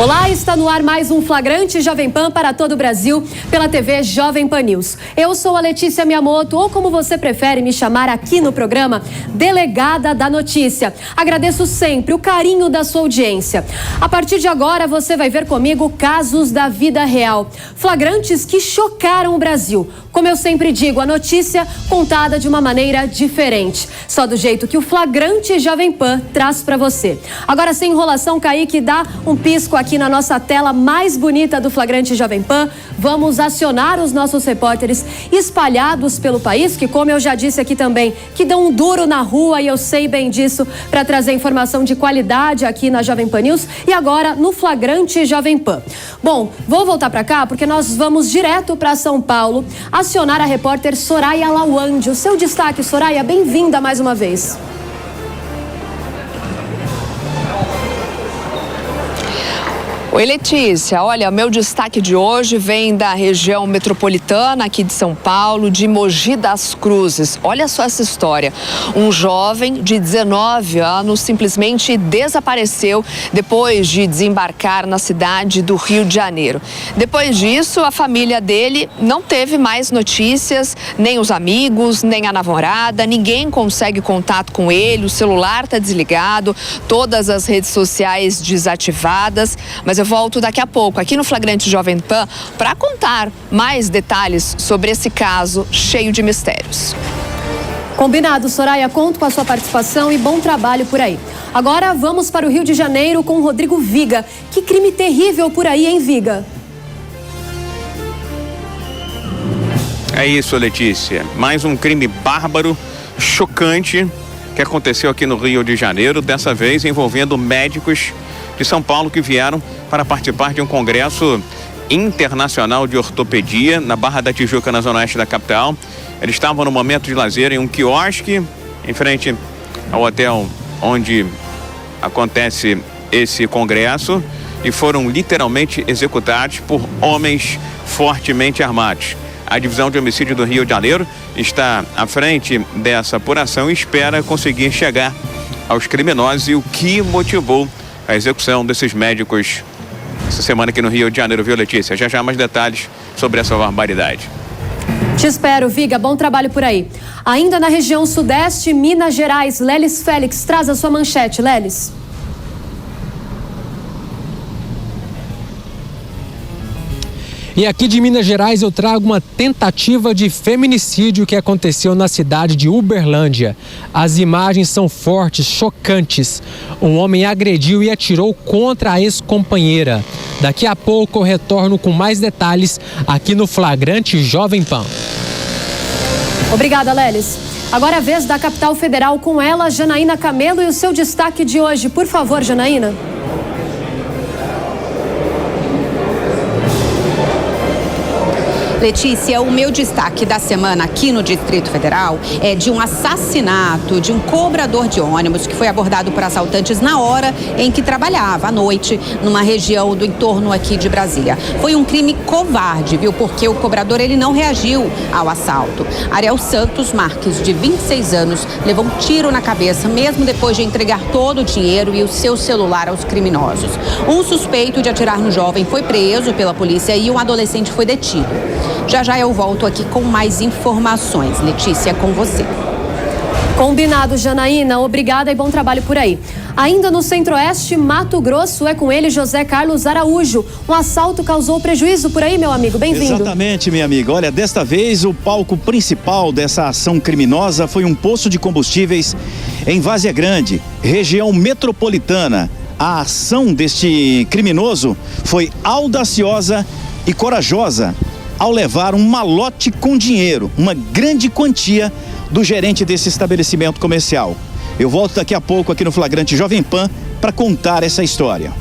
Olá, está no ar mais um Flagrante Jovem Pan para todo o Brasil, pela TV Jovem Pan News. Eu sou a Letícia Miyamoto, ou como você prefere me chamar aqui no programa, Delegada da Notícia. Agradeço sempre o carinho da sua audiência. A partir de agora, você vai ver comigo casos da vida real. Flagrantes que chocaram o Brasil. Como eu sempre digo, a notícia contada de uma maneira diferente. Só do jeito que o Flagrante Jovem Pan traz para você. Agora, sem enrolação, Kaique, dá um pisco aqui na nossa tela mais bonita do Flagrante Jovem Pan. Vamos acionar os nossos repórteres espalhados pelo país, que, como eu já disse aqui também, que dão um duro na rua, e eu sei bem disso, para trazer informação de qualidade aqui na Jovem Pan News e agora no Flagrante Jovem Pan. Bom, vou voltar para cá porque nós vamos direto para São Paulo acionar a repórter Soraya Lawande. O seu destaque, Soraya, bem-vinda mais uma vez. Oi, Letícia. Olha, meu destaque de hoje vem da região metropolitana aqui de São Paulo, de Mogi das Cruzes. Olha só essa história. Um jovem de 19 anos simplesmente desapareceu depois de desembarcar na cidade do Rio de Janeiro. Depois disso, a família dele não teve mais notícias, nem os amigos, nem a namorada, ninguém consegue contato com ele, o celular está desligado, todas as redes sociais desativadas, mas eu volto daqui a pouco aqui no Flagrante Jovem Pan para contar mais detalhes sobre esse caso cheio de mistérios. Combinado, Soraya, conto com a sua participação e bom trabalho por aí. Agora vamos para o Rio de Janeiro com o Rodrigo Viga. Que crime terrível por aí, hein, Viga? É isso, Letícia. Mais um crime bárbaro, chocante, que aconteceu aqui no Rio de Janeiro, dessa vez envolvendo médicos de São Paulo que vieram para participar de um congresso internacional de ortopedia na Barra da Tijuca, na zona oeste da capital. Eles estavam no momento de lazer em um quiosque em frente ao hotel onde acontece esse congresso e foram literalmente executados por homens fortemente armados. A divisão de homicídio do Rio de Janeiro está à frente dessa apuração e espera conseguir chegar aos criminosos e o que motivou a execução desses médicos essa semana aqui no Rio de Janeiro, viu, Letícia? Já já mais detalhes sobre essa barbaridade. Te espero, Viga. Bom trabalho por aí. Ainda na região sudeste, Minas Gerais, Lelis Félix traz a sua manchete, Lelis. E aqui de Minas Gerais eu trago uma tentativa de feminicídio que aconteceu na cidade de Uberlândia. As imagens são fortes, chocantes. Um homem agrediu e atirou contra a ex-companheira. Daqui a pouco eu retorno com mais detalhes aqui no Flagrante Jovem Pan. Obrigada, Lelis. Agora é a vez da capital federal com ela, Janaína Camelo, e o seu destaque de hoje. Por favor, Janaína. Letícia, o meu destaque da semana aqui no Distrito Federal é de um assassinato de um cobrador de ônibus que foi abordado por assaltantes na hora em que trabalhava, à noite, numa região do entorno aqui de Brasília. Foi um crime covarde, viu? Porque o cobrador, ele não reagiu ao assalto. Ariel Santos Marques, de 26 anos, levou um tiro na cabeça, mesmo depois de entregar todo o dinheiro e o seu celular aos criminosos. Um suspeito de atirar no jovem foi preso pela polícia e um adolescente foi detido. Já já eu volto aqui com mais informações. Letícia, com você. Combinado, Janaína. Obrigada e bom trabalho por aí. Ainda no Centro-Oeste, Mato Grosso, é com ele José Carlos Araújo. Um assalto causou prejuízo por aí, meu amigo. Bem-vindo. Exatamente, minha amiga. Olha, desta vez o palco principal dessa ação criminosa foi um posto de combustíveis em Várzea Grande, região metropolitana. A ação deste criminoso foi audaciosa e corajosa ao levar um malote com dinheiro, uma grande quantia do gerente desse estabelecimento comercial. Eu volto daqui a pouco aqui no Flagrante Jovem Pan para contar essa história.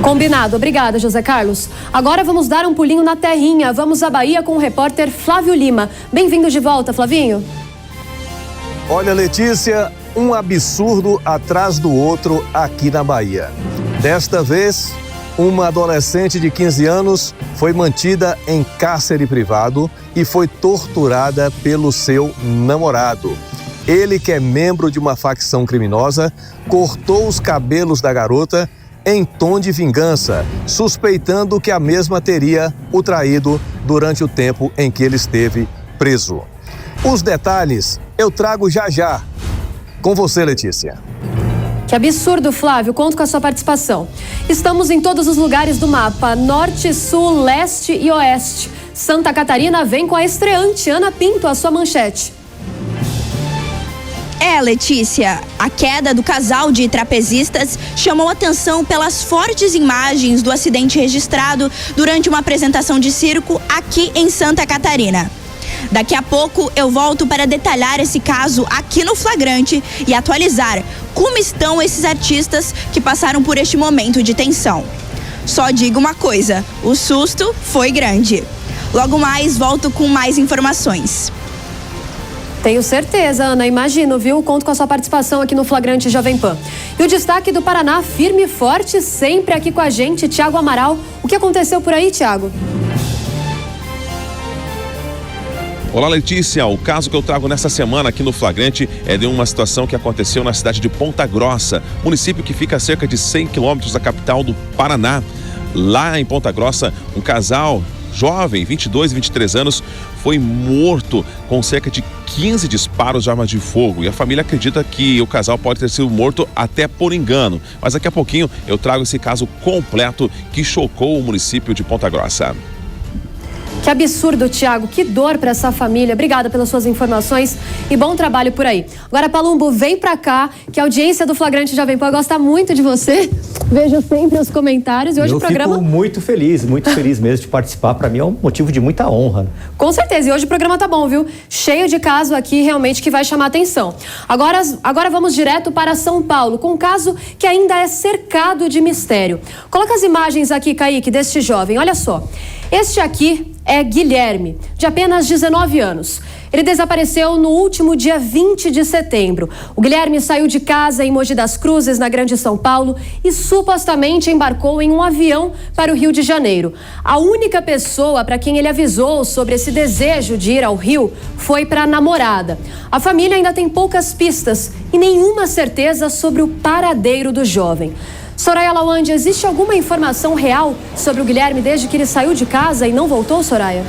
Combinado. Obrigada, José Carlos. Agora vamos dar um pulinho na terrinha. Vamos à Bahia com o repórter Flávio Lima. Bem-vindo de volta, Flavinho. Olha, Letícia, um absurdo atrás do outro aqui na Bahia. Desta vez, uma adolescente de 15 anos foi mantida em cárcere privado e foi torturada pelo seu namorado. Ele, que é membro de uma facção criminosa, cortou os cabelos da garota em tom de vingança, suspeitando que a mesma teria o traído durante o tempo em que ele esteve preso. Os detalhes eu trago já já. Com você, Letícia. Que absurdo, Flávio. Conto com a sua participação. Estamos em todos os lugares do mapa: norte, sul, leste e oeste. Santa Catarina vem com a estreante Ana Pinto, a sua manchete. Letícia, a queda do casal de trapezistas chamou atenção pelas fortes imagens do acidente registrado durante uma apresentação de circo aqui em Santa Catarina. Daqui a pouco eu volto para detalhar esse caso aqui no Flagrante e atualizar como estão esses artistas que passaram por este momento de tensão. Só digo uma coisa, o susto foi grande. Logo mais volto com mais informações. Tenho certeza, Ana. Imagino, viu? Conto com a sua participação aqui no Flagrante Jovem Pan. E o destaque do Paraná, firme e forte, sempre aqui com a gente, Tiago Amaral. O que aconteceu por aí, Tiago? Olá, Letícia. O caso que eu trago nessa semana aqui no Flagrante é de uma situação que aconteceu na cidade de Ponta Grossa, município que fica a cerca de 100 quilômetros da capital do Paraná. Lá em Ponta Grossa, um casal jovem, 22 e 23 anos, foi morto com cerca de 15 disparos de arma de fogo. E a família acredita que o casal pode ter sido morto até por engano. Mas daqui a pouquinho eu trago esse caso completo que chocou o município de Ponta Grossa. Que absurdo, Tiago. Que dor para essa família. Obrigada pelas suas informações e bom trabalho por aí. Agora, Palumbo, vem pra cá, que a audiência do Flagrante Jovem Pan gosta muito de você. Vejo sempre os comentários e hoje o programa... Eu fico muito feliz mesmo de participar. Para mim é um motivo de muita honra. Com certeza. E hoje o programa tá bom, viu? Cheio de caso aqui realmente que vai chamar atenção. Agora vamos direto para São Paulo, com um caso que ainda é cercado de mistério. Coloca as imagens aqui, Kaique, deste jovem. Olha só. Este aqui é Guilherme, de apenas 19 anos. Ele desapareceu no último dia 20 de setembro. O Guilherme saiu de casa em Mogi das Cruzes, na Grande São Paulo, e supostamente embarcou em um avião para o Rio de Janeiro. A única pessoa para quem ele avisou sobre esse desejo de ir ao Rio foi para a namorada. A família ainda tem poucas pistas e nenhuma certeza sobre o paradeiro do jovem. Soraya Lawande, existe alguma informação real sobre o Guilherme desde que ele saiu de casa e não voltou, Soraya?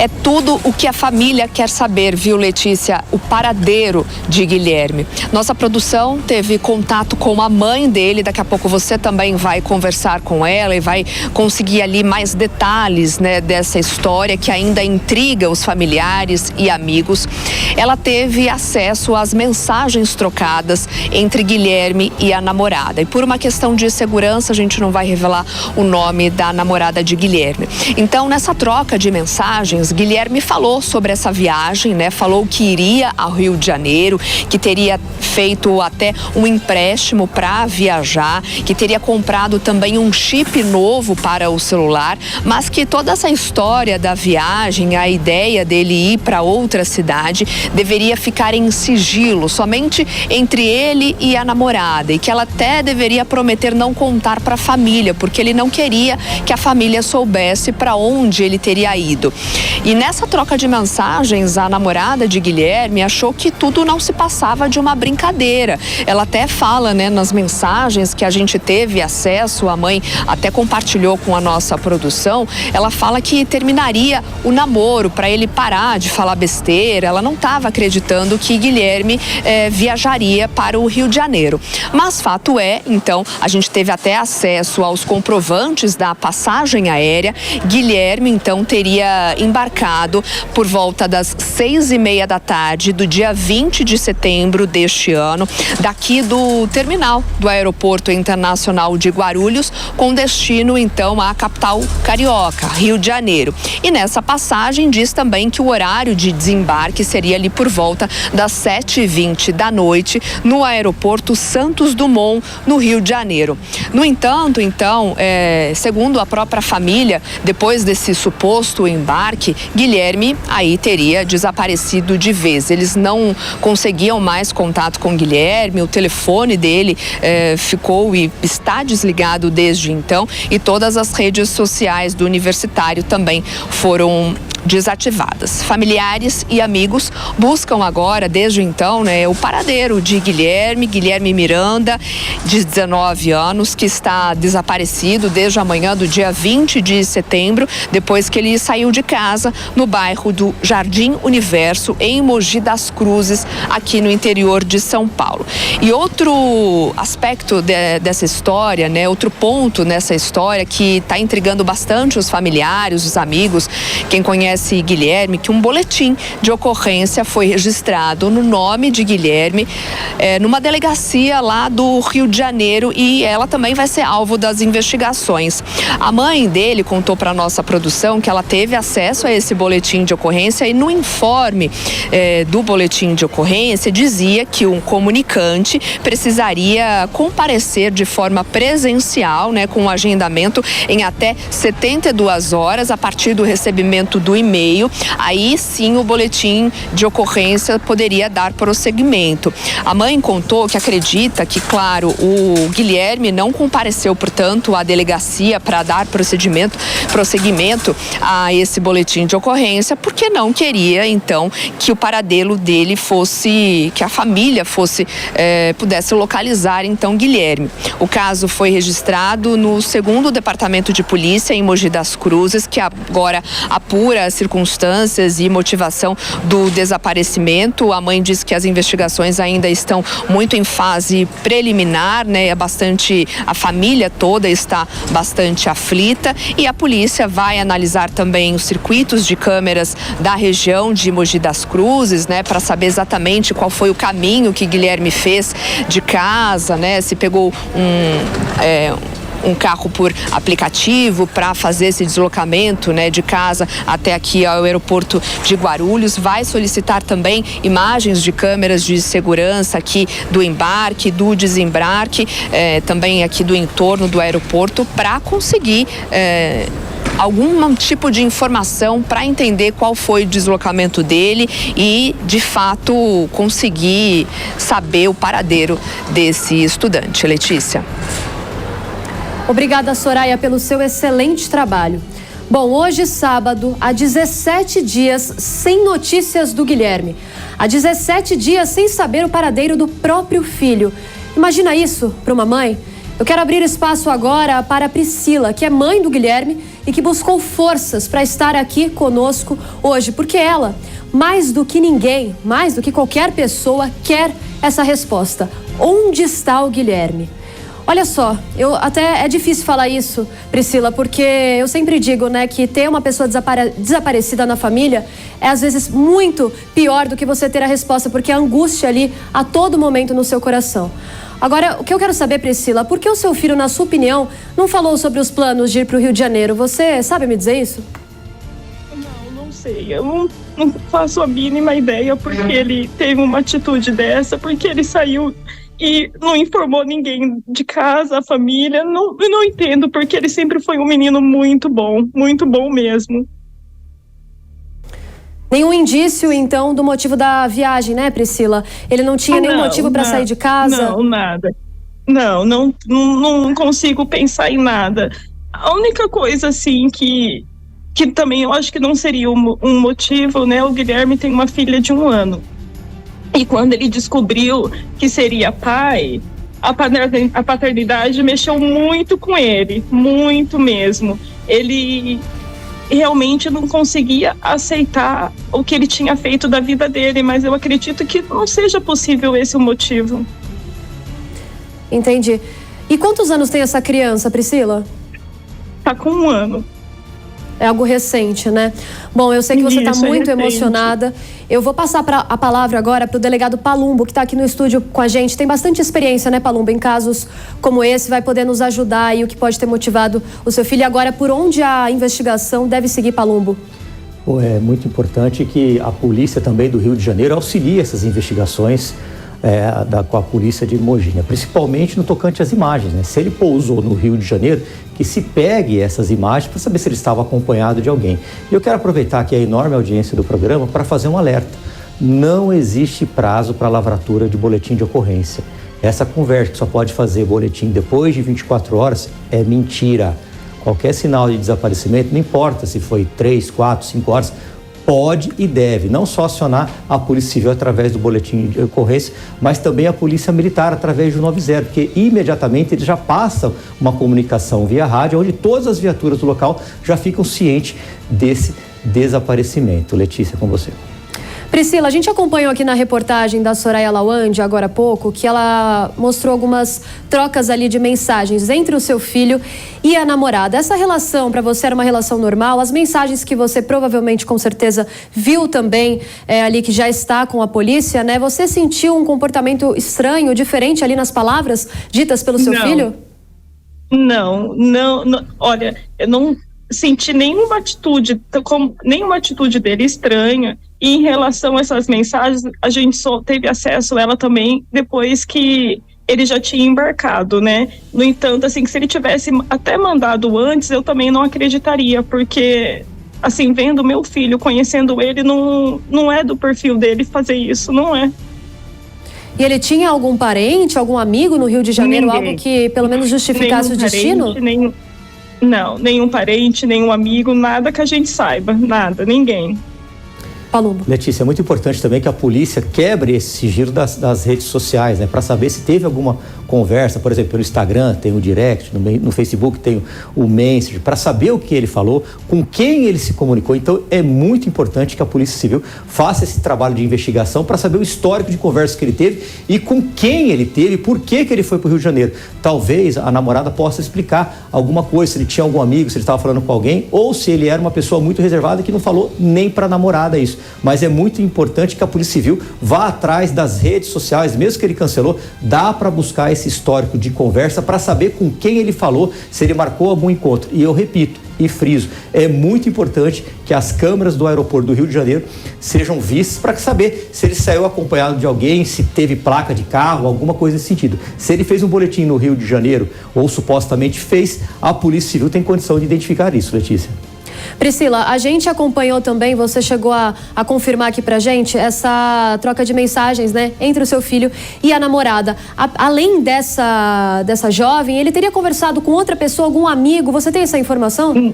É tudo o que a família quer saber, viu, Letícia? O paradeiro de Guilherme. Nossa produção teve contato com a mãe dele. Daqui a pouco você também vai conversar com ela e vai conseguir ali mais detalhes, né, dessa história que ainda intriga os familiares e amigos. Ela teve acesso às mensagens trocadas entre Guilherme e a namorada. E por uma questão de segurança, a gente não vai revelar o nome da namorada de Guilherme. Então, nessa troca de mensagens, Guilherme falou sobre essa viagem, né? Falou que iria ao Rio de Janeiro, que teria feito até um empréstimo para viajar, que teria comprado também um chip novo para o celular, mas que toda essa história da viagem, a ideia dele ir para outra cidade, deveria ficar em sigilo, somente entre ele e a namorada, e que ela até deveria prometer não contar para a família, porque ele não queria que a família soubesse para onde ele teria ido. E nessa troca de mensagens, a namorada de Guilherme achou que tudo não se passava de uma brincadeira. Ela até fala, né, nas mensagens que a gente teve acesso, a mãe até compartilhou com a nossa produção, ela fala que terminaria o namoro para ele parar de falar besteira. Ela não estava acreditando que Guilherme viajaria para o Rio de Janeiro. Mas fato é, então, a gente teve até acesso aos comprovantes da passagem aérea. Guilherme, então, teria embarcado por volta das 6:30 da tarde do dia 20 de setembro deste ano, daqui do terminal do Aeroporto Internacional de Guarulhos, com destino então à capital carioca, Rio de Janeiro. E nessa passagem diz também que o horário de desembarque seria ali por volta das 7:20 da noite no Aeroporto Santos Dumont, no Rio de Janeiro. No entanto, então, segundo a própria família, depois desse suposto embarque, Guilherme aí teria desaparecido de vez. Eles não conseguiam mais contato com Guilherme, o telefone dele ficou e está desligado desde então, e todas as redes sociais do universitário também foram desativadas. Familiares e amigos buscam agora, desde então, o paradeiro de Guilherme Miranda, de 19 anos, que está desaparecido desde a manhã do dia 20 de setembro, depois que ele saiu de casa no bairro do Jardim Universo, em Mogi das Cruzes, aqui no interior de São Paulo. E outro aspecto dessa história, outro ponto nessa história que está intrigando bastante os familiares, os amigos, quem conhece Guilherme, que um boletim de ocorrência foi registrado no nome de Guilherme numa delegacia lá do Rio de Janeiro, e ela também vai ser alvo das investigações. A mãe dele contou para nossa produção que ela teve acesso a esse boletim de ocorrência, e no informe do boletim de ocorrência dizia que um comunicante precisaria comparecer de forma presencial, com um agendamento em até 72 horas a partir do recebimento do e-mail. Aí sim o boletim de ocorrência poderia dar prosseguimento. A mãe contou que acredita que, claro, o Guilherme não compareceu, portanto, à delegacia para dar prosseguimento a esse boletim de ocorrência, porque não queria, então, que o paradeiro dele fosse, que a família pudesse localizar, então, Guilherme. O caso foi registrado no 2º Departamento de Polícia em Mogi das Cruzes, que agora apura as circunstâncias e motivação do desaparecimento. A mãe diz que as investigações ainda estão muito em fase preliminar, a família toda está bastante aflita, e a polícia vai analisar também os circuitos de câmeras da região de Mogi das Cruzes, para saber exatamente qual foi o caminho que Guilherme fez de casa, se pegou um carro por aplicativo para fazer esse deslocamento, de casa até aqui ao aeroporto de Guarulhos. Vai solicitar também imagens de câmeras de segurança aqui do embarque, do desembarque, também aqui do entorno do aeroporto, para conseguir algum tipo de informação para entender qual foi o deslocamento dele e, de fato, conseguir saber o paradeiro desse estudante. Letícia. Obrigada, Soraya, pelo seu excelente trabalho. Bom, hoje, sábado, há 17 dias sem notícias do Guilherme. Há 17 dias sem saber o paradeiro do próprio filho. Imagina isso para uma mãe? Eu quero abrir espaço agora para a Priscila, que é mãe do Guilherme e que buscou forças para estar aqui conosco hoje, porque ela, mais do que ninguém, mais do que qualquer pessoa, quer essa resposta. Onde está o Guilherme? Olha só, até é difícil falar isso, Priscila, porque eu sempre digo, que ter uma pessoa desaparecida na família é às vezes muito pior do que você ter a resposta, porque a angústia ali a todo momento no seu coração. Agora, o que eu quero saber, Priscila, por que o seu filho, na sua opinião, não falou sobre os planos de ir para o Rio de Janeiro? Você sabe me dizer isso? Não sei, eu não faço a mínima ideia porque ele teve uma atitude dessa, porque ele saiu e não informou ninguém de casa, a família. Eu não entendo, porque ele sempre foi um menino muito bom mesmo. Nenhum indício, então, do motivo da viagem, né, Priscila? Ele não tinha nenhum motivo para sair de casa? Não, nada. Não consigo pensar em nada. A única coisa, assim, que também eu acho que não seria um motivo, o Guilherme tem uma filha de 1 ano. E quando ele descobriu que seria pai, a paternidade mexeu muito com ele, muito mesmo. Ele realmente não conseguia aceitar o que ele tinha feito da vida dele, mas eu acredito que não seja possível esse o motivo. Entendi. E quantos anos tem essa criança, Priscila? Tá com 1 ano. É algo recente, né? Bom, eu sei que você está muito emocionada. Eu vou passar a palavra agora para o delegado Palumbo, que está aqui no estúdio com a gente. Tem bastante experiência, né, Palumbo, em casos como esse, vai poder nos ajudar e o que pode ter motivado o seu filho. Agora, por onde a investigação deve seguir, Palumbo? É muito importante que a polícia também do Rio de Janeiro auxilie essas investigações com a polícia de Mogi, principalmente no tocante às imagens, né? Se ele pousou no Rio de Janeiro, que se pegue essas imagens para saber se ele estava acompanhado de alguém. E eu quero aproveitar aqui a enorme audiência do programa para fazer um alerta. Não existe prazo para lavratura de boletim de ocorrência. Essa conversa que só pode fazer boletim depois de 24 horas é mentira. qualquer sinal de desaparecimento, não importa se foi 3, 4, 5 horas, pode e deve não só acionar a Polícia Civil através do boletim de ocorrência, mas também a Polícia Militar através do 90, porque imediatamente eles já passam uma comunicação via rádio, onde todas as viaturas do local já ficam cientes desse desaparecimento. Letícia, com você. Priscila, a gente acompanhou aqui na reportagem da Soraya Lawande, agora há pouco, que ela mostrou algumas trocas ali de mensagens entre o seu filho e a namorada. Essa relação, para você, era uma relação normal? As mensagens que você provavelmente, com certeza, viu também ali que já está com a polícia, né? Você sentiu um comportamento estranho, diferente ali nas palavras ditas pelo seu filho? Não. Olha, eu não senti nenhuma atitude dele estranha. E em relação a essas mensagens, a gente só teve acesso a ela também depois que ele já tinha embarcado, né? No entanto, assim, que se ele tivesse até mandado antes, eu também não acreditaria, porque, assim, vendo meu filho, conhecendo ele, não é do perfil dele fazer isso, não é. E ele tinha algum parente, algum amigo no Rio de Janeiro, Ninguém. Algo que pelo menos justificasse o destino? Nenhum parente, nenhum amigo, nada que a gente saiba, nada, ninguém. Palumbo. Letícia, é muito importante também que a polícia quebre esse sigilo das redes sociais, né? Para saber se teve alguma conversa, por exemplo, pelo Instagram, tem o direct, no Facebook tem o message, para saber o que ele falou, com quem ele se comunicou. Então, é muito importante que a Polícia Civil faça esse trabalho de investigação para saber o histórico de conversas que ele teve e com quem ele teve, por que ele foi para o Rio de Janeiro. Talvez a namorada possa explicar alguma coisa, se ele tinha algum amigo, se ele estava falando com alguém, ou se ele era uma pessoa muito reservada que não falou nem para a namorada isso. Mas é muito importante que a Polícia Civil vá atrás das redes sociais, mesmo que ele cancelou, dá para buscar esse histórico de conversa para saber com quem ele falou, se ele marcou algum encontro. E eu repito e friso, é muito importante que as câmeras do aeroporto do Rio de Janeiro sejam vistas para saber se ele saiu acompanhado de alguém, se teve placa de carro, alguma coisa nesse sentido. Se ele fez um boletim no Rio de Janeiro, ou supostamente fez, a Polícia Civil tem condição de identificar isso, Letícia. Priscila, a gente acompanhou também, você chegou a confirmar aqui pra gente essa troca de mensagens, né, entre o seu filho e a namorada. Além dessa jovem, ele teria conversado com outra pessoa, algum amigo? Você tem essa informação?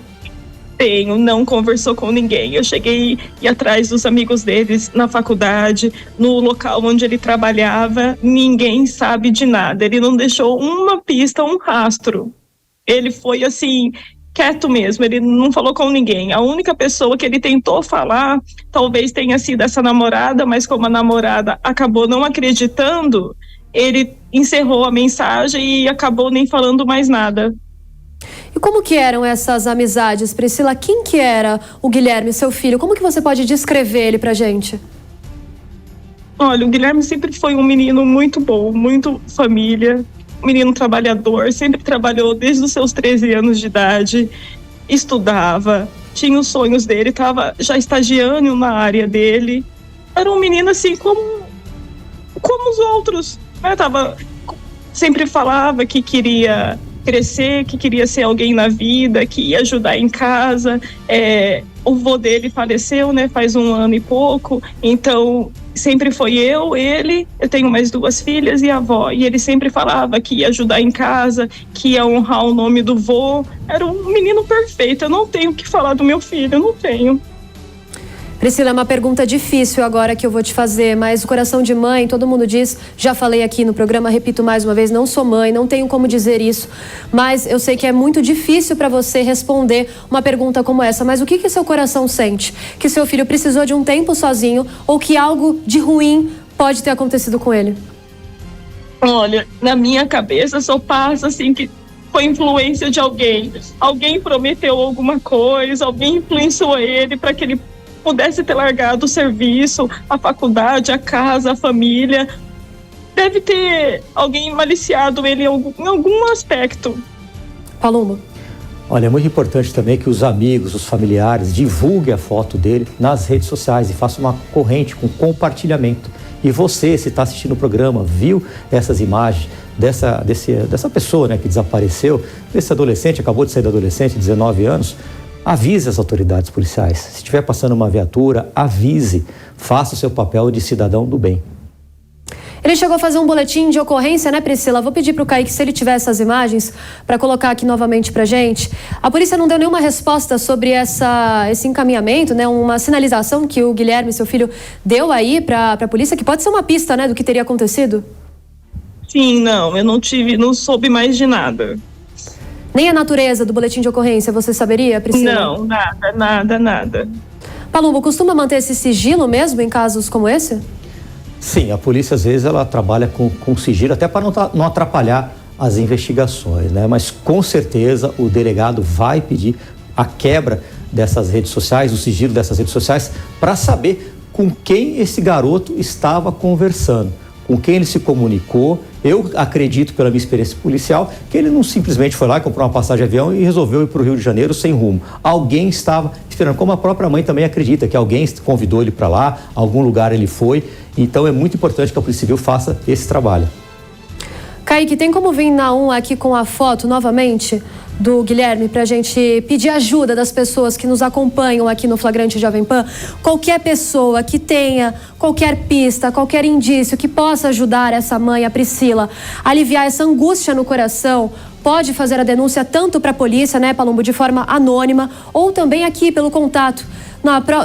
Tenho, não conversou com ninguém. Eu cheguei e atrás dos amigos deles na faculdade, no local onde ele trabalhava, ninguém sabe de nada. Ele não deixou uma pista, um rastro. Ele foi assim, quieto mesmo, ele não falou com ninguém. A única pessoa que ele tentou falar, talvez tenha sido essa namorada, mas como a namorada acabou não acreditando, ele encerrou a mensagem e acabou nem falando mais nada. E como que eram essas amizades, Priscila? Quem que era o Guilherme, seu filho? Como que você pode descrever ele pra gente? Olha, o Guilherme sempre foi um menino muito bom, muito família, menino trabalhador, sempre trabalhou desde os seus 13 anos de idade, estudava, tinha os sonhos dele, estava já estagiando na área dele. Era um menino assim como os outros, né? Sempre falava que queria crescer, que queria ser alguém na vida, que ia ajudar em casa. O vô dele faleceu, né, faz 1 ano e pouco, então sempre foi ele, eu tenho mais 2 filhas e a avó, e ele sempre falava que ia ajudar em casa, que ia honrar o nome do vô. Era um menino perfeito. Eu não tenho o que falar do meu filho, eu não tenho. Priscila, é uma pergunta difícil agora que eu vou te fazer, mas o coração de mãe, todo mundo diz, já falei aqui no programa, repito mais uma vez, não sou mãe, não tenho como dizer isso, mas eu sei que é muito difícil para você responder uma pergunta como essa, mas o que seu coração sente? Que seu filho precisou de um tempo sozinho ou que algo de ruim pode ter acontecido com ele? Olha, na minha cabeça só passa assim que foi influência de alguém. Alguém prometeu alguma coisa, alguém influenciou ele para que ele pudesse ter largado o serviço, a faculdade, a casa, a família. Deve ter alguém maliciado ele em algum aspecto. Palumbo. Olha, é muito importante também que os amigos, os familiares divulguem a foto dele nas redes sociais e façam uma corrente com compartilhamento. E você, se está assistindo o programa, viu essas imagens dessa pessoa, né, que desapareceu, desse adolescente, acabou de sair da adolescente, 19 anos, avise as autoridades policiais. Se estiver passando uma viatura, avise, faça o seu papel de cidadão do bem. Ele chegou a fazer um boletim de ocorrência, né, Priscila? Vou pedir para o Kaique, se ele tiver essas imagens, para colocar aqui novamente para gente. A polícia não deu nenhuma resposta sobre esse encaminhamento, né? Uma sinalização que o Guilherme, seu filho, deu aí para a polícia, que pode ser uma pista, né, do que teria acontecido? Sim, não, eu não soube mais de nada. Nem a natureza do boletim de ocorrência, você saberia, Priscila? Não, nada. Palumbo, costuma manter esse sigilo mesmo em casos como esse? Sim, a polícia às vezes ela trabalha com sigilo até para não atrapalhar as investigações, né? Mas com certeza o delegado vai pedir a quebra dessas redes sociais, o sigilo dessas redes sociais, para saber com quem esse garoto estava conversando, com quem ele se comunicou. Eu acredito, pela minha experiência policial, que ele não simplesmente foi lá, comprou uma passagem de avião e resolveu ir para o Rio de Janeiro sem rumo. Alguém estava esperando, como a própria mãe também acredita, que alguém convidou ele para lá, algum lugar ele foi. Então é muito importante que a Polícia Civil faça esse trabalho. Kaique, tem como vir Naum aqui com a foto novamente do Guilherme para a gente pedir ajuda das pessoas que nos acompanham aqui no Flagrante Jovem Pan? Qualquer pessoa que tenha qualquer pista, qualquer indício que possa ajudar essa mãe, a Priscila, a aliviar essa angústia no coração, pode fazer a denúncia tanto para a polícia, né, Palumbo, de forma anônima, ou também aqui pelo contato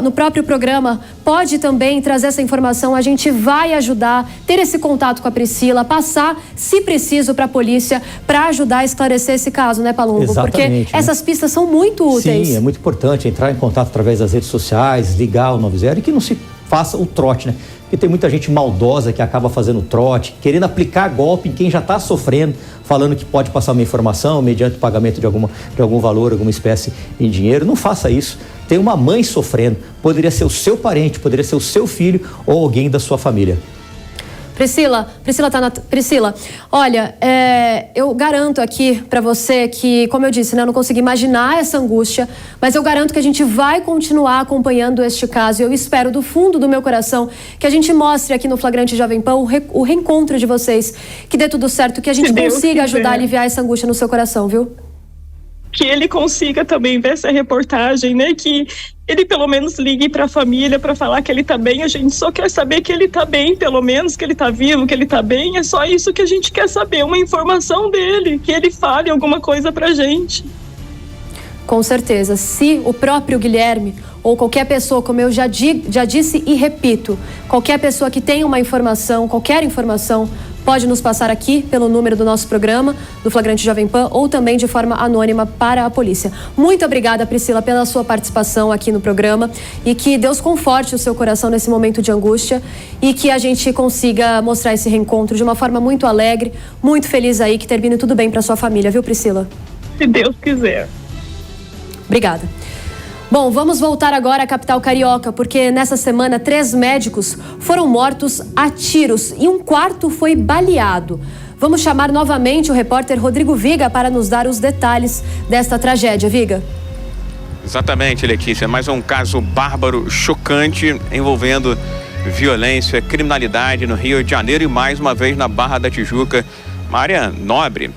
no próprio programa. Pode também trazer essa informação, a gente vai ajudar, ter esse contato com a Priscila, passar, se preciso, para a polícia, para ajudar a esclarecer esse caso, né, Palumbo? Exatamente, porque essas pistas são muito úteis. Sim, é muito importante entrar em contato através das redes sociais, ligar o 90 e que não se faça o trote, né? Porque tem muita gente maldosa que acaba fazendo trote, querendo aplicar golpe em quem já está sofrendo, falando que pode passar uma informação mediante o pagamento de algum valor, alguma espécie em dinheiro. Não faça isso. Tem uma mãe sofrendo, poderia ser o seu parente, poderia ser o seu filho ou alguém da sua família. Priscila, olha, eu garanto aqui para você que, como eu disse, né, eu não consegui imaginar essa angústia, mas eu garanto que a gente vai continuar acompanhando este caso. Eu espero do fundo do meu coração que a gente mostre aqui no Flagrante Jovem Pan o reencontro de vocês, que dê tudo certo, que a gente consiga ajudar a aliviar essa angústia no seu coração, viu? Que ele consiga também ver essa reportagem, né? Que ele pelo menos ligue para a família para falar que ele tá bem. A gente só quer saber que ele tá bem, pelo menos, que ele tá vivo, que ele tá bem. É só isso que a gente quer saber, uma informação dele, que ele fale alguma coisa pra gente. Com certeza. Se o próprio Guilherme ou qualquer pessoa, como eu já disse e repito, qualquer pessoa que tenha uma informação, qualquer informação, pode nos passar aqui pelo número do nosso programa, do Flagrante Jovem Pan, ou também de forma anônima para a polícia. Muito obrigada, Priscila, pela sua participação aqui no programa, e que Deus conforte o seu coração nesse momento de angústia e que a gente consiga mostrar esse reencontro de uma forma muito alegre, muito feliz aí, que termine tudo bem para sua família, viu, Priscila? Se Deus quiser. Obrigada. Bom, vamos voltar agora à capital carioca, porque nessa semana 3 médicos foram mortos a tiros e um quarto foi baleado. Vamos chamar novamente o repórter Rodrigo Viga para nos dar os detalhes desta tragédia. Viga. Exatamente, Letícia. Mais um caso bárbaro, chocante, envolvendo violência, criminalidade no Rio de Janeiro e mais uma vez na Barra da Tijuca, uma área nobre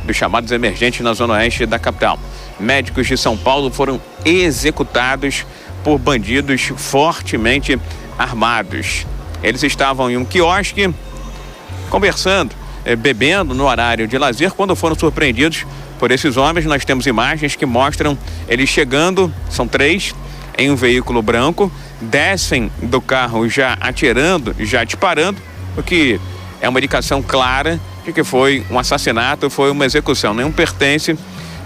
dos chamados emergentes na zona oeste da capital. Médicos de São Paulo foram executados por bandidos fortemente armados. Eles estavam em um quiosque, conversando, bebendo no horário de lazer, quando foram surpreendidos por esses homens. Nós temos imagens que mostram eles chegando, são 3, em um veículo branco, descem do carro já atirando, já disparando, o que é uma indicação clara de que foi um assassinato, foi uma execução. Nenhum pertence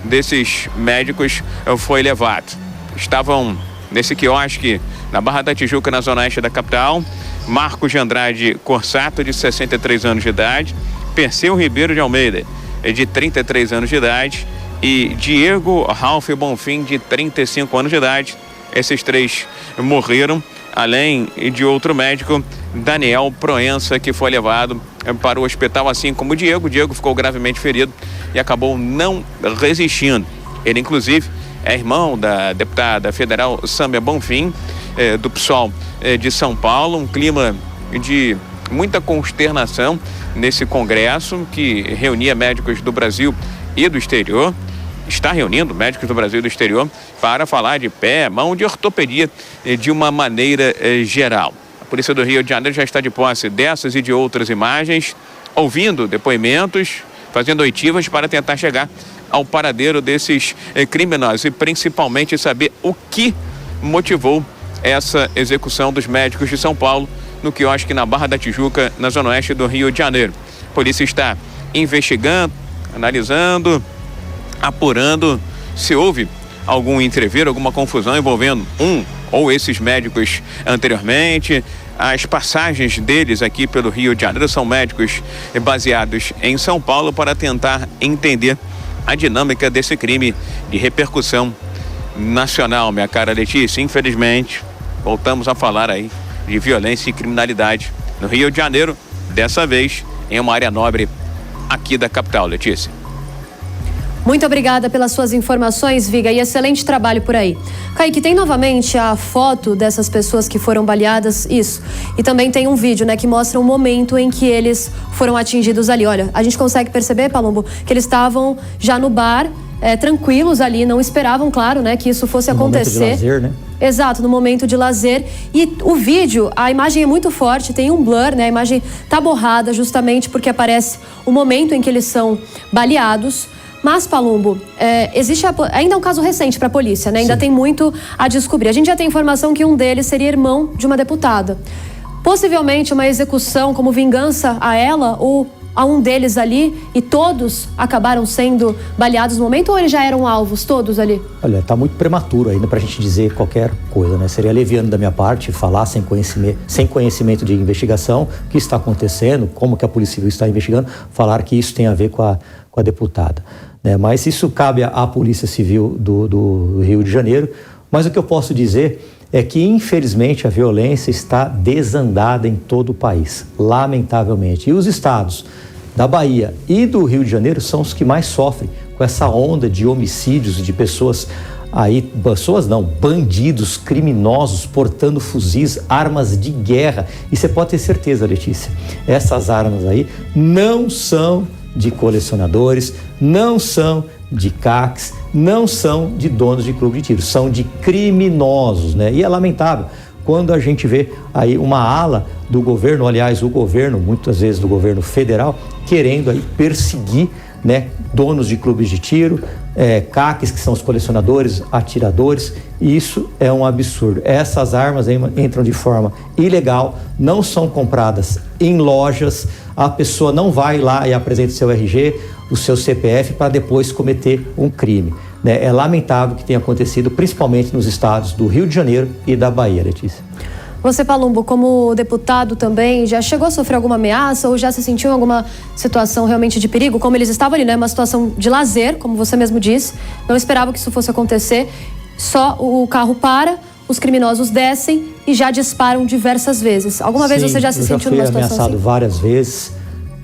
desses médicos foi levado. Estavam nesse quiosque na Barra da Tijuca, na zona oeste da capital, Marcos de Andrade Corsato, de 63 anos de idade, Perseu Ribeiro de Almeida, de 33 anos de idade, e Diego Ralph Bonfim, de 35 anos de idade. Esses 3 morreram, além de outro médico, Daniel Proença, que foi levado para o hospital, assim como o Diego. O Diego ficou gravemente ferido e acabou não resistindo. Ele, inclusive, é irmão da deputada federal Sâmia Bonfim, do PSOL de São Paulo. Um clima de muita consternação nesse congresso que reunia médicos do Brasil e do exterior. Está reunindo médicos do Brasil e do exterior para falar de pé, mão, de ortopedia de uma maneira geral. A Polícia do Rio de Janeiro já está de posse dessas e de outras imagens, ouvindo depoimentos, fazendo oitivas para tentar chegar ao paradeiro desses criminosos e principalmente saber o que motivou essa execução dos médicos de São Paulo no quiosque na Barra da Tijuca, na zona oeste do Rio de Janeiro. A polícia está investigando, analisando, apurando se houve algum entrevero, alguma confusão envolvendo um ou esses médicos anteriormente. As passagens deles aqui pelo Rio de Janeiro são médicos baseados em São Paulo para tentar entender a dinâmica desse crime de repercussão nacional, minha cara Letícia. Infelizmente, voltamos a falar aí de violência e criminalidade no Rio de Janeiro, dessa vez em uma área nobre aqui da capital, Letícia. Muito obrigada pelas suas informações, Viga, e excelente trabalho por aí. Kaique, tem novamente a foto dessas pessoas que foram baleadas? Isso. E também tem um vídeo, né, que mostra o momento em que eles foram atingidos ali. Olha, a gente consegue perceber, Palumbo, que eles estavam já no bar, tranquilos ali, não esperavam, claro, né, que isso fosse acontecer. Momento de lazer, né? Exato, no momento de lazer. E o vídeo, a imagem é muito forte, tem um blur, né? A imagem tá borrada justamente porque aparece o momento em que eles são baleados. Mas, Palumbo, ainda é um caso recente para a polícia, né? Ainda Sim. tem muito a descobrir. A gente já tem informação que um deles seria irmão de uma deputada. Possivelmente uma execução como vingança a ela ou a um deles ali, e todos acabaram sendo baleados no momento, ou eles já eram alvos, todos ali? Olha, tá muito prematuro ainda pra gente dizer qualquer coisa, né? Seria leviano da minha parte falar sem conhecimento de investigação, o que está acontecendo, como que a Polícia Civil está investigando, falar que isso tem a ver com a deputada, né? Mas isso cabe à Polícia Civil do Rio de Janeiro. Mas o que eu posso dizer é que, infelizmente, a violência está desandada em todo o país, lamentavelmente. E os estados da Bahia e do Rio de Janeiro são os que mais sofrem com essa onda de homicídios de bandidos, criminosos, portando fuzis, armas de guerra. E você pode ter certeza, Letícia, essas armas aí não são de colecionadores, não são de CACs, não são de donos de clube de tiro, são de criminosos, né? E é lamentável quando a gente vê aí uma ala do governo, aliás, o governo, muitas vezes do governo federal, querendo aí perseguir, né, donos de clubes de tiro, CACs, que são os colecionadores, atiradores, e isso é um absurdo. Essas armas entram de forma ilegal, não são compradas em lojas, a pessoa não vai lá e apresenta o seu RG, o seu CPF para depois cometer um crime, né? É lamentável que tenha acontecido, principalmente nos estados do Rio de Janeiro e da Bahia, Letícia. Você, Palumbo, como deputado também, já chegou a sofrer alguma ameaça ou já se sentiu em alguma situação realmente de perigo? Como eles estavam ali, né? Uma situação de lazer, como você mesmo disse, não esperava que isso fosse acontecer. Só o carro para, os criminosos descem e já disparam diversas vezes. Alguma vez você já se sentiu numa situação assim? Eu já fui ameaçado várias vezes,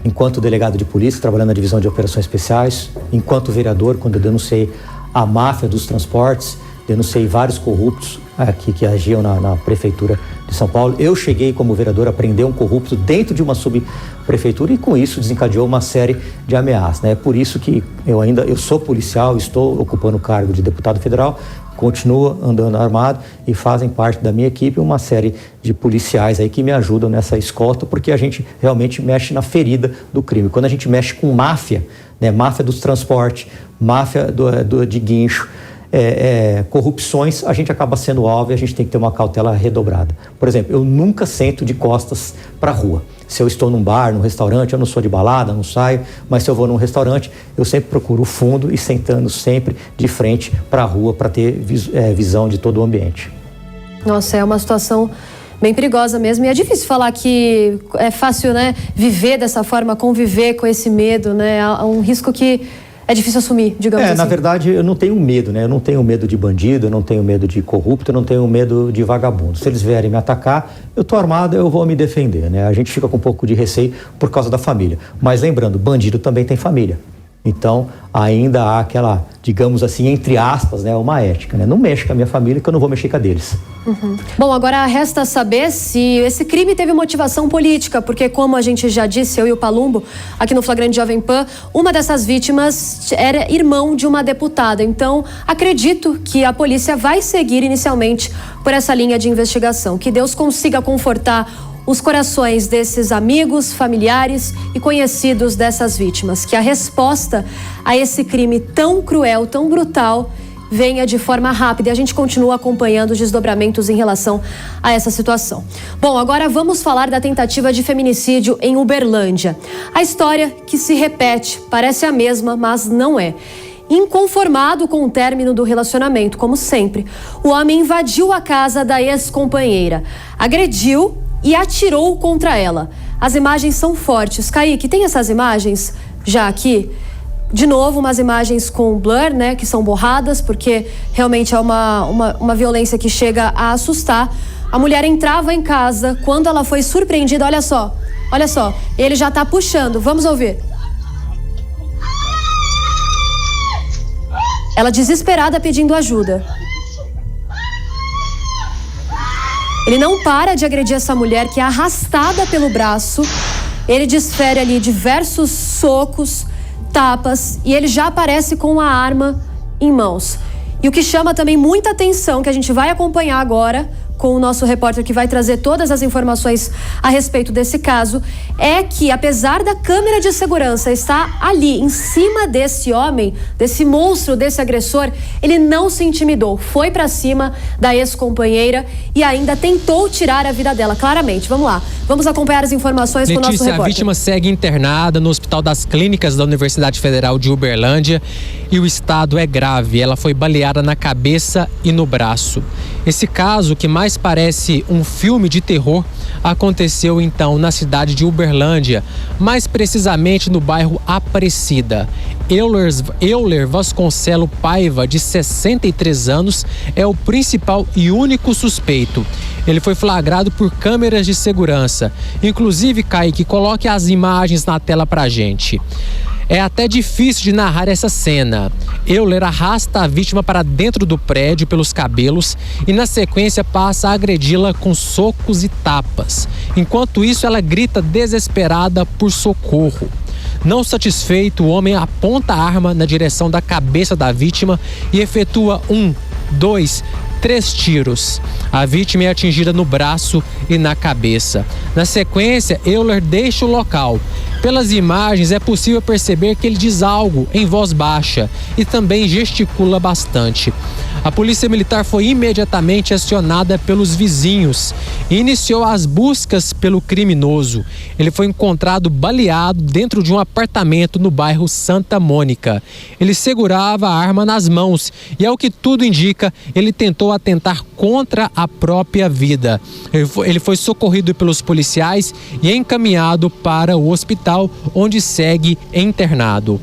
enquanto delegado de polícia, trabalhando na divisão de operações especiais, enquanto vereador, quando eu denunciei a máfia dos transportes, denunciei vários corruptos aqui que agiam na prefeitura de São Paulo. Eu cheguei como vereador a prender um corrupto dentro de uma subprefeitura e com isso desencadeou uma série de ameaças, né? É por isso que eu sou policial, estou ocupando o cargo de deputado federal, continuo andando armado e fazem parte da minha equipe uma série de policiais aí que me ajudam nessa escolta, porque a gente realmente mexe na ferida do crime. Quando a gente mexe com máfia, né? Máfia dos transportes, máfia de guincho, corrupções, a gente acaba sendo alvo e a gente tem que ter uma cautela redobrada. Por exemplo, eu nunca sento de costas para a rua. Se eu estou num bar, num restaurante, eu não sou de balada, não saio, mas se eu vou num restaurante, eu sempre procuro o fundo e sentando sempre de frente para a rua para ter visão de todo o ambiente. Nossa, é uma situação bem perigosa mesmo. E é difícil falar que é fácil, né, viver dessa forma, conviver com esse medo, né? É um risco que é difícil assumir, digamos assim. Na verdade, eu não tenho medo, né? Eu não tenho medo de bandido, eu não tenho medo de corrupto, eu não tenho medo de vagabundo. Se eles vierem me atacar, eu tô armado, eu vou me defender, né? A gente fica com um pouco de receio por causa da família. Mas lembrando, bandido também tem família. Então, ainda há aquela, digamos assim, entre aspas, né, uma ética, né? Não mexe com a minha família, que eu não vou mexer com a deles. Bom, agora resta saber se esse crime teve motivação política, porque como a gente já disse, eu e o Palumbo, aqui no Flagrante Jovem Pan, uma dessas vítimas era irmão de uma deputada. Então, acredito que a polícia vai seguir inicialmente por essa linha de investigação. Que Deus consiga confortar os corações desses amigos, familiares e conhecidos dessas vítimas. Que a resposta a esse crime tão cruel, tão brutal, venha de forma rápida e a gente continua acompanhando os desdobramentos em relação a essa situação. Bom, agora vamos falar da tentativa de feminicídio em Uberlândia. A história que se repete, parece a mesma, mas não é. Inconformado com o término do relacionamento, como sempre, o homem invadiu a casa da ex-companheira, agrediu e atirou contra ela. As imagens são fortes. Kaique, tem essas imagens já aqui? De novo, umas imagens com blur, né, que são borradas, porque realmente é uma violência que chega a assustar. A mulher entrava em casa, quando ela foi surpreendida, olha só, ele já tá puxando, vamos ouvir. Ela desesperada pedindo ajuda. Ele não para de agredir essa mulher, que é arrastada pelo braço. Ele desfere ali diversos socos, tapas, e ele já aparece com a arma em mãos. E o que chama também muita atenção, que a gente vai acompanhar agora com o nosso repórter que vai trazer todas as informações a respeito desse caso, é que apesar da câmera de segurança estar ali em cima desse homem, desse monstro, desse agressor, ele não se intimidou, foi pra cima da ex-companheira e ainda tentou tirar a vida dela, claramente. Vamos lá, vamos acompanhar as informações com o nosso repórter. A vítima segue internada no Hospital das Clínicas da Universidade Federal de Uberlândia e o estado é grave. Ela foi baleada na cabeça e no braço. Esse caso, que mais parece um filme de terror, aconteceu então na cidade de Uberlândia, mais precisamente no bairro Aparecida. Euler Vasconcelo Paiva, de 63 anos, é o principal e único suspeito. Ele foi flagrado por câmeras de segurança. Inclusive, Kaique, coloque as imagens na tela pra gente. É até difícil de narrar essa cena. Euler arrasta a vítima para dentro do prédio pelos cabelos e, na sequência, passa a agredi-la com socos e tapas. Enquanto isso, ela grita desesperada por socorro. Não satisfeito, o homem aponta a arma na direção da cabeça da vítima e efetua 1, 2, 3 tiros. A vítima é atingida no braço e na cabeça. Na sequência, Euler deixa o local. Pelas imagens, é possível perceber que ele diz algo em voz baixa e também gesticula bastante. A polícia militar foi imediatamente acionada pelos vizinhos e iniciou as buscas pelo criminoso. Ele foi encontrado baleado dentro de um apartamento no bairro Santa Mônica. Ele segurava a arma nas mãos e, ao que tudo indica, ele tentou atentar contra a própria vida. Ele foi socorrido pelos policiais e encaminhado para o hospital, onde segue internado.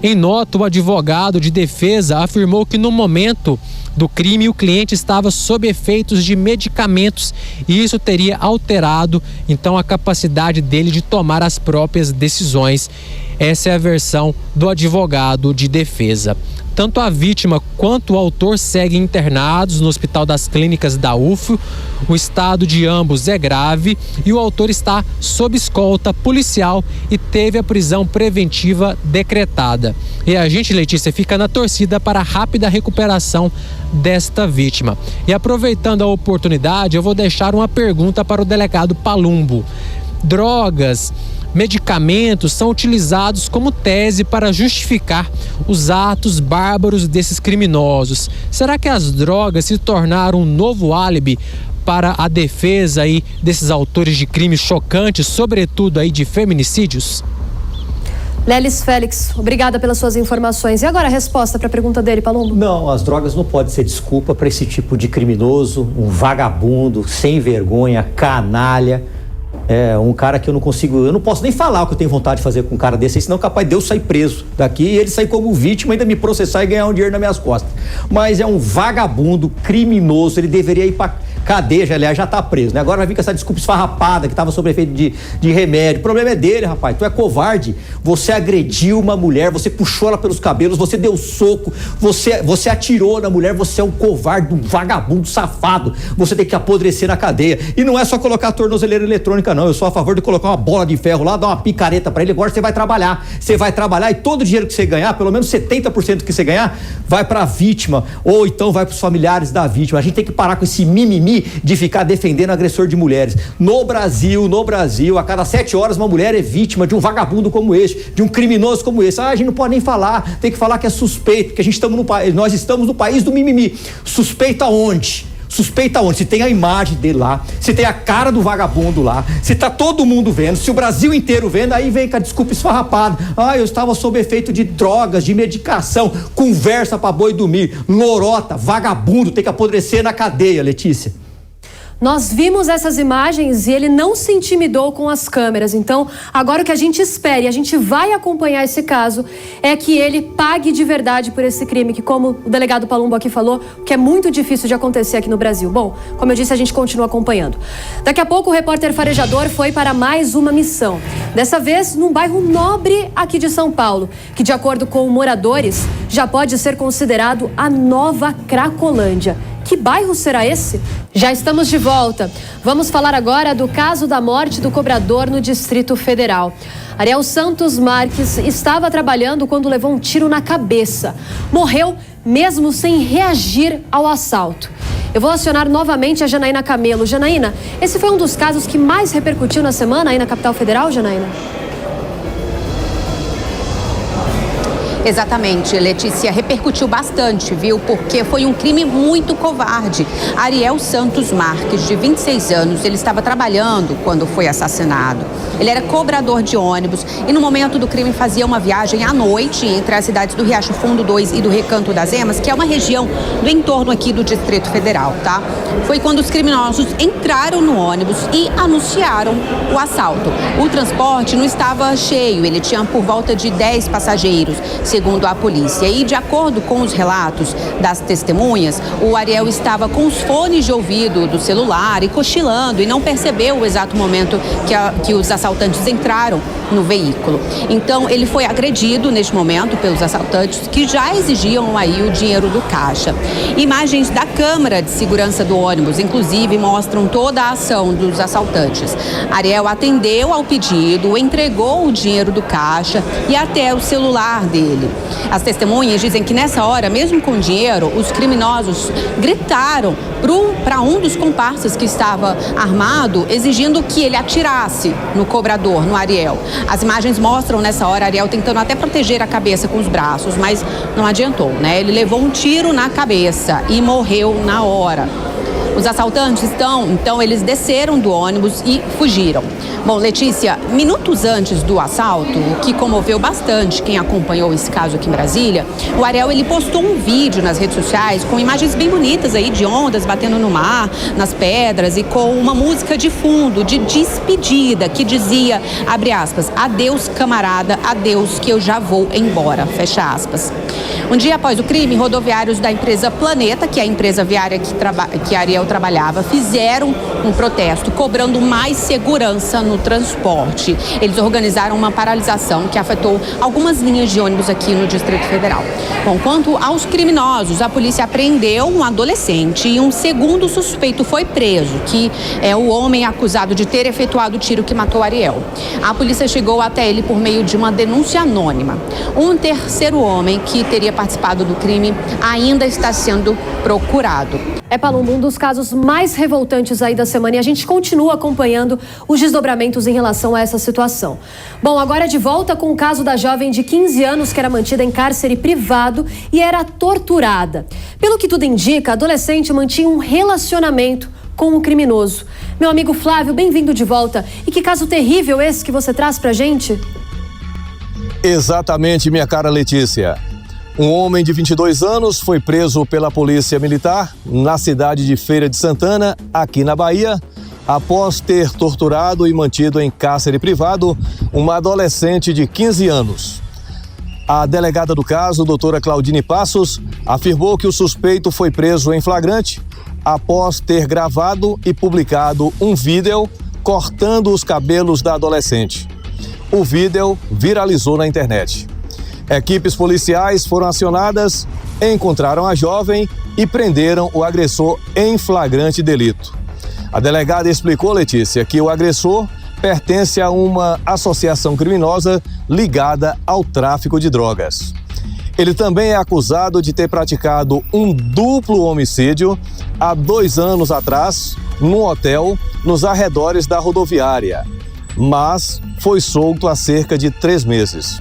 Em nota, o advogado de defesa afirmou que no momento do crime o cliente estava sob efeitos de medicamentos e isso teria alterado então a capacidade dele de tomar as próprias decisões. Essa é a versão do advogado de defesa. Tanto a vítima quanto o autor seguem internados no Hospital das Clínicas da UF. O estado de ambos é grave e o autor está sob escolta policial e teve a prisão preventiva decretada. E a gente, Letícia, fica na torcida para a rápida recuperação desta vítima. E aproveitando a oportunidade, eu vou deixar uma pergunta para o delegado Palumbo. Drogas, medicamentos são utilizados como tese para justificar os atos bárbaros desses criminosos. Será que as drogas se tornaram um novo álibi para a defesa aí desses autores de crimes chocantes, sobretudo aí de feminicídios? Lelis Félix, obrigada pelas suas informações. E agora a resposta para a pergunta dele, Palumbo? Não, as drogas não podem ser desculpa para esse tipo de criminoso, um vagabundo, sem vergonha, canalha. É um cara que eu não posso nem falar o que eu tenho vontade de fazer com um cara desse, senão é capaz de eu sair preso daqui e ele sair como vítima, ainda me processar e ganhar um dinheiro nas minhas costas. Mas é um vagabundo, criminoso, ele deveria ir para cadeia, aliás, já tá preso, né? Agora vai vir com essa desculpa esfarrapada que tava sob efeito de remédio. O problema é dele, rapaz. Tu é covarde. Você agrediu uma mulher, você puxou ela pelos cabelos, você deu soco, você atirou na mulher, você é um covarde, um vagabundo safado. Você tem que apodrecer na cadeia. E não é só colocar a tornozeleira eletrônica, não. Eu sou a favor de colocar uma bola de ferro lá, dar uma picareta pra ele. Agora você vai trabalhar. Você vai trabalhar e todo o dinheiro que você ganhar, pelo menos 70% que você ganhar, vai pra vítima ou então vai pros familiares da vítima. A gente tem que parar com esse mimimi de ficar defendendo agressor de mulheres. No Brasil, a cada 7 horas uma mulher é vítima de um vagabundo como esse, de um criminoso como esse. A gente não pode nem falar, tem que falar que é suspeito, porque nós estamos no país do mimimi. Suspeita onde? Suspeita onde? Se tem a imagem dele lá, se tem a cara do vagabundo lá, se tá todo mundo vendo, se o Brasil inteiro vendo, aí vem com a desculpa esfarrapada. Eu estava sob efeito de drogas, de medicação, conversa pra boi dormir, lorota, vagabundo, tem que apodrecer na cadeia, Letícia. Nós vimos essas imagens e ele não se intimidou com as câmeras. Então, agora o que a gente espera e a gente vai acompanhar esse caso é que ele pague de verdade por esse crime, que, como o delegado Palumbo aqui falou, que é muito difícil de acontecer aqui no Brasil. Bom, como eu disse, a gente continua acompanhando. Daqui a pouco o repórter farejador foi para mais uma missão. Dessa vez num bairro nobre aqui de São Paulo, que, de acordo com moradores, já pode ser considerado a nova Cracolândia. Que bairro será esse? Já estamos de volta. Vamos falar agora do caso da morte do cobrador no Distrito Federal. Ariel Santos Marques estava trabalhando quando levou um tiro na cabeça. Morreu mesmo sem reagir ao assalto. Eu vou acionar novamente a Janaína Camelo. Janaína, esse foi um dos casos que mais repercutiu na semana aí na capital federal, Janaína? Exatamente, Letícia, repercutiu bastante, viu? Porque foi um crime muito covarde. Ariel Santos Marques, de 26 anos, ele estava trabalhando quando foi assassinado. Ele era cobrador de ônibus e no momento do crime fazia uma viagem à noite entre as cidades do Riacho Fundo 2 e do Recanto das Emas, que é uma região do entorno aqui do Distrito Federal, tá? Foi quando os criminosos entraram no ônibus e anunciaram o assalto. O transporte não estava cheio, ele tinha por volta de 10 passageiros, segundo a polícia. E, de acordo com os relatos das testemunhas, o Ariel estava com os fones de ouvido do celular e cochilando e não percebeu o exato momento que os assaltantes entraram no veículo. Então, ele foi agredido neste momento pelos assaltantes que já exigiam aí o dinheiro do caixa. Imagens da câmera de segurança do ônibus, inclusive, mostram toda a ação dos assaltantes. Ariel atendeu ao pedido, entregou o dinheiro do caixa e até o celular dele. As testemunhas dizem que nessa hora, mesmo com dinheiro, os criminosos gritaram para um dos comparsas que estava armado, exigindo que ele atirasse no cobrador, no Ariel. As imagens mostram nessa hora Ariel tentando até proteger a cabeça com os braços, mas não adiantou, né? Ele levou um tiro na cabeça e morreu na hora. Os assaltantes então eles desceram do ônibus e fugiram. Bom, Letícia, minutos antes do assalto, o que comoveu bastante quem acompanhou esse caso aqui em Brasília, o Ariel, ele postou um vídeo nas redes sociais com imagens bem bonitas aí de ondas batendo no mar, nas pedras e com uma música de fundo, de despedida, que dizia, abre aspas, adeus camarada, adeus que eu já vou embora, fecha aspas. Um dia após o crime, rodoviários da empresa Planeta, que é a empresa viária que Ariel trabalhava, fizeram um protesto cobrando mais segurança no transporte. Eles organizaram uma paralisação que afetou algumas linhas de ônibus aqui no Distrito Federal. Bom, quanto aos criminosos, a polícia apreendeu um adolescente e um segundo suspeito foi preso, que é o homem acusado de ter efetuado o tiro que matou Ariel. A polícia chegou até ele por meio de uma denúncia anônima. Um terceiro homem que teria participado do crime ainda está sendo procurado. É, Palumbo, um dos casos mais revoltantes aí da semana e a gente continua acompanhando os desdobramentos em relação a essa situação. Bom, agora de volta com o caso da jovem de 15 anos que era mantida em cárcere privado e era torturada. Pelo que tudo indica, a adolescente mantinha um relacionamento com o criminoso. Meu amigo Flávio, bem-vindo de volta. E que caso terrível esse que você traz pra gente? Exatamente, minha cara Letícia. Um homem de 22 anos foi preso pela Polícia Militar na cidade de Feira de Santana, aqui na Bahia, após ter torturado e mantido em cárcere privado uma adolescente de 15 anos. A delegada do caso, doutora Claudine Passos, afirmou que o suspeito foi preso em flagrante após ter gravado e publicado um vídeo cortando os cabelos da adolescente. O vídeo viralizou na internet. Equipes policiais foram acionadas, encontraram a jovem e prenderam o agressor em flagrante delito. A delegada explicou, Letícia, que o agressor pertence a uma associação criminosa ligada ao tráfico de drogas. Ele também é acusado de ter praticado um duplo homicídio há 2 anos atrás, num hotel nos arredores da rodoviária, mas foi solto há cerca de 3 meses.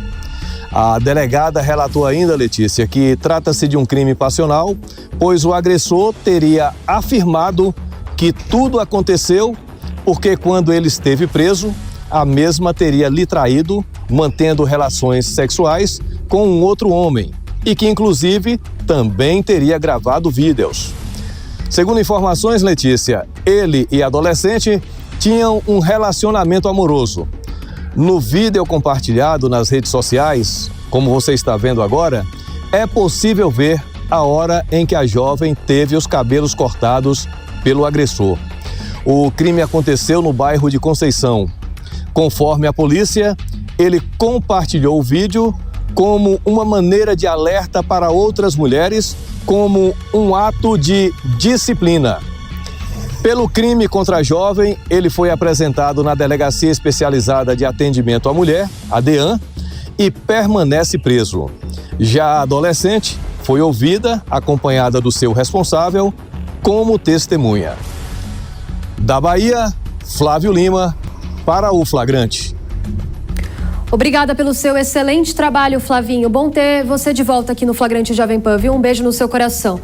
A delegada relatou ainda, Letícia, que trata-se de um crime passional, pois o agressor teria afirmado que tudo aconteceu porque quando ele esteve preso, a mesma teria lhe traído, mantendo relações sexuais com um outro homem e que, inclusive, também teria gravado vídeos. Segundo informações, Letícia, ele e a adolescente tinham um relacionamento amoroso. No vídeo compartilhado nas redes sociais, como você está vendo agora, é possível ver a hora em que a jovem teve os cabelos cortados pelo agressor. O crime aconteceu no bairro de Conceição. Conforme a polícia, ele compartilhou o vídeo como uma maneira de alerta para outras mulheres, como um ato de disciplina. Pelo crime contra a jovem, ele foi apresentado na Delegacia Especializada de Atendimento à Mulher, a DEAN, e permanece preso. Já a adolescente foi ouvida, acompanhada do seu responsável, como testemunha. Da Bahia, Flávio Lima, para o Flagrante. Obrigada pelo seu excelente trabalho, Flavinho. Bom ter você de volta aqui no Flagrante Jovem Pan, viu? Um beijo no seu coração.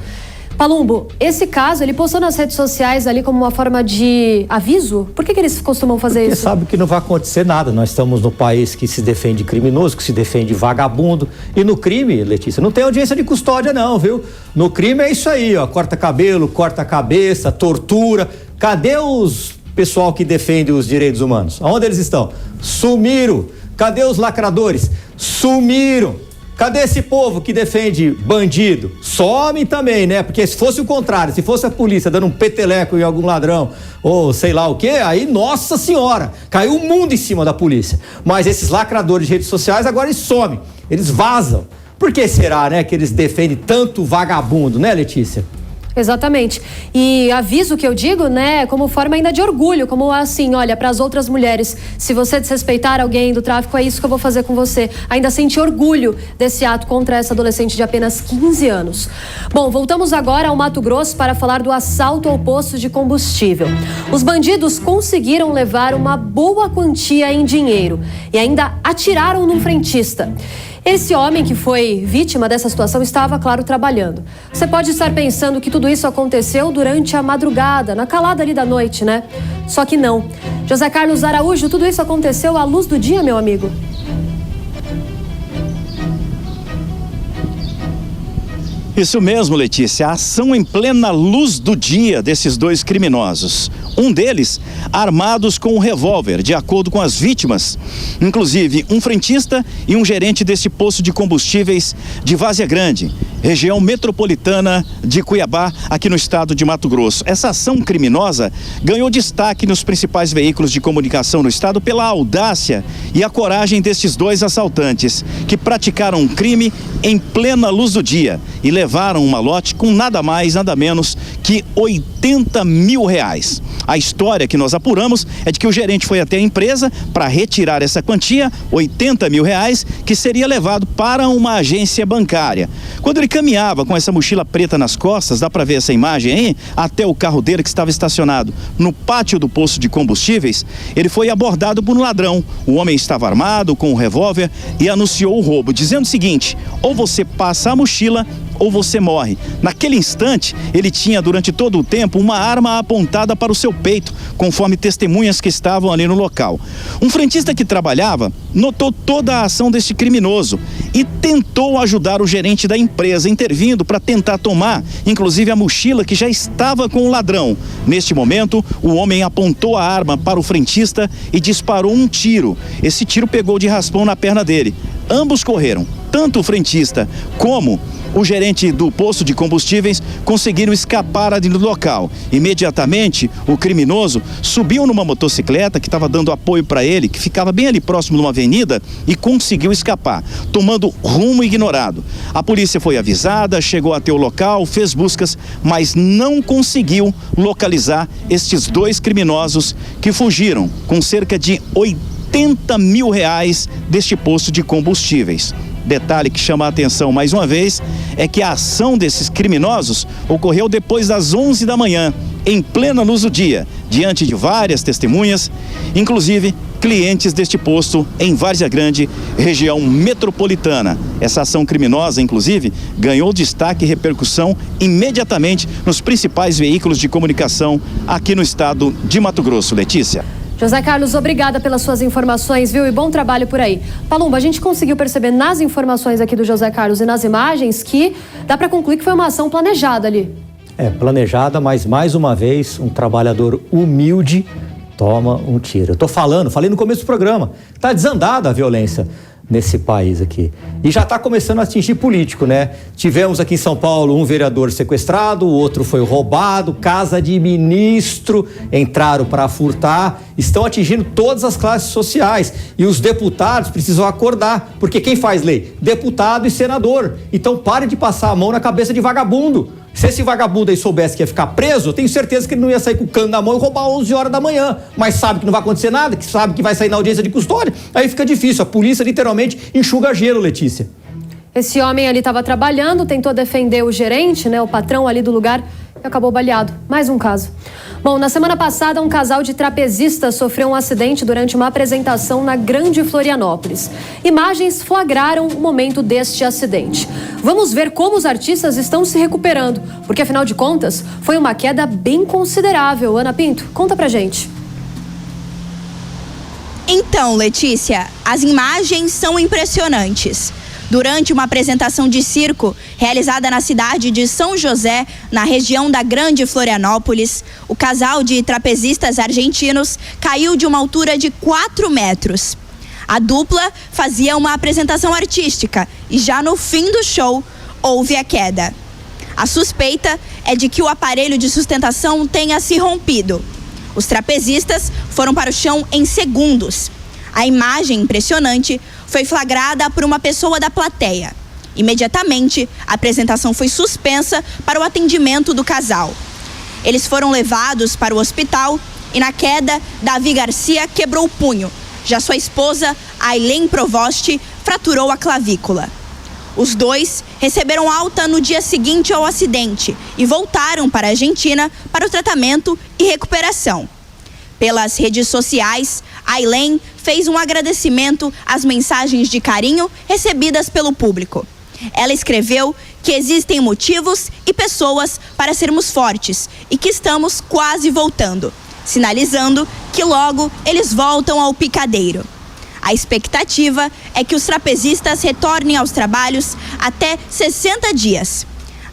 Palumbo, esse caso, ele postou nas redes sociais ali como uma forma de aviso? Por que eles costumam fazer isso? Porque sabe que não vai acontecer nada. Nós estamos no país que se defende criminoso, que se defende vagabundo. E no crime, Letícia, não tem audiência de custódia não, viu? No crime é isso aí, ó. Corta cabelo, corta cabeça, tortura. Cadê os pessoal que defende os direitos humanos? Aonde eles estão? Sumiram. Cadê os lacradores? Sumiram. Cadê esse povo que defende bandido? Some também, né? Porque se fosse o contrário, se fosse a polícia dando um peteleco em algum ladrão, ou sei lá o quê, aí, nossa senhora, caiu o mundo em cima da polícia. Mas esses lacradores de redes sociais agora eles somem, eles vazam. Por que será, né, que eles defendem tanto vagabundo, né, Letícia? Exatamente. E aviso que eu digo, né, como forma ainda de orgulho, como assim, olha, para as outras mulheres, se você desrespeitar alguém do tráfico, é isso que eu vou fazer com você. Ainda senti orgulho desse ato contra essa adolescente de apenas 15 anos. Bom, voltamos agora ao Mato Grosso para falar do assalto ao posto de combustível. Os bandidos conseguiram levar uma boa quantia em dinheiro e ainda atiraram num frentista. Esse homem que foi vítima dessa situação estava, claro, trabalhando. Você pode estar pensando que tudo isso aconteceu durante a madrugada, na calada ali da noite, né? Só que não. José Carlos Araújo, tudo isso aconteceu à luz do dia, meu amigo. Isso mesmo, Letícia, a ação em plena luz do dia desses 2 criminosos. Um deles armados com um revólver, de acordo com as vítimas. Inclusive, um frentista e um gerente desse posto de combustíveis de Várzea Grande, região metropolitana de Cuiabá, aqui no estado de Mato Grosso. Essa ação criminosa ganhou destaque nos principais veículos de comunicação no estado pela audácia e a coragem destes 2 assaltantes, que praticaram um crime em plena luz do dia e levaram um malote com nada mais, nada menos que R$80 mil. A história que nós apuramos é de que o gerente foi até a empresa para retirar essa quantia, R$80 mil, que seria levado para uma agência bancária. Quando ele caminhava com essa mochila preta nas costas, dá para ver essa imagem aí, até o carro dele que estava estacionado no pátio do posto de combustíveis, ele foi abordado por um ladrão. O homem estava armado com um revólver e anunciou o roubo, dizendo o seguinte: ou você passa a mochila ou você morre. Naquele instante, ele tinha durante todo o tempo uma arma apontada para o seu peito, conforme testemunhas que estavam ali no local. Um frentista que trabalhava notou toda a ação deste criminoso e tentou ajudar o gerente da empresa, intervindo para tentar tomar, inclusive, a mochila que já estava com o ladrão. Neste momento, o homem apontou a arma para o frentista e disparou um tiro. Esse tiro pegou de raspão na perna dele. Ambos correram. tanto o frentista como o gerente do posto de combustíveis conseguiram escapar ali do local. Imediatamente, o criminoso subiu numa motocicleta que estava dando apoio para ele, que ficava bem ali próximo de uma avenida, e conseguiu escapar, tomando rumo ignorado. A polícia foi avisada, chegou até o local, fez buscas, mas não conseguiu localizar estes dois criminosos que fugiram com cerca de R$80 mil deste posto de combustíveis. Detalhe que chama a atenção mais uma vez é que a ação desses criminosos ocorreu depois das 11 da manhã, em plena luz do dia, diante de várias testemunhas, inclusive clientes deste posto em Várzea Grande, região metropolitana. Essa ação criminosa, inclusive, ganhou destaque e repercussão imediatamente nos principais veículos de comunicação aqui no estado de Mato Grosso. Letícia. José Carlos, obrigada pelas suas informações, viu? E bom trabalho por aí. Palumbo, a gente conseguiu perceber nas informações aqui do José Carlos e nas imagens que dá para concluir que foi uma ação planejada ali. Planejada, mas mais uma vez um trabalhador humilde toma um tiro. Eu tô falei no começo do programa, tá desandada a violência nesse país aqui. E já está começando a atingir político, né? Tivemos aqui em São Paulo um vereador sequestrado, o outro foi roubado, casa de ministro, entraram para furtar, estão atingindo todas as classes sociais. E os deputados precisam acordar, porque quem faz lei? Deputado e senador. Então pare de passar a mão na cabeça de vagabundo. Se esse vagabundo aí soubesse que ia ficar preso, eu tenho certeza que ele não ia sair com o cano na mão e roubar 11 horas da manhã. Mas sabe que não vai acontecer nada, que sabe que vai sair na audiência de custódia. Aí fica difícil. A polícia literalmente enxuga gelo, Letícia. Esse homem ali estava trabalhando, tentou defender o gerente, né, o patrão ali do lugar, e acabou baleado. Mais um caso. Bom, na semana passada, um casal de trapezistas sofreu um acidente durante uma apresentação na Grande Florianópolis. Imagens flagraram o momento deste acidente. Vamos ver como os artistas estão se recuperando, porque afinal de contas, foi uma queda bem considerável. Ana Pinto, conta pra gente. Então, Letícia, as imagens são impressionantes. Durante uma apresentação de circo realizada na cidade de São José, na região da Grande Florianópolis, o casal de trapezistas argentinos caiu de uma altura de 4 metros. A dupla fazia uma apresentação artística e já no fim do show houve a queda. A suspeita é de que o aparelho de sustentação tenha se rompido. Os trapezistas foram para o chão em segundos. A imagem impressionante foi flagrada por uma pessoa da plateia. Imediatamente, a apresentação foi suspensa para o atendimento do casal. Eles foram levados para o hospital e, na queda, Davi Garcia quebrou o punho. Já sua esposa, Ailene Provost, fraturou a clavícula. Os dois receberam alta no dia seguinte ao acidente e voltaram para a Argentina para o tratamento e recuperação. Pelas redes sociais, Ailene fez um agradecimento às mensagens de carinho recebidas pelo público. Ela escreveu que existem motivos e pessoas para sermos fortes e que estamos quase voltando, sinalizando que logo eles voltam ao picadeiro. A expectativa é que os trapezistas retornem aos trabalhos até 60 dias.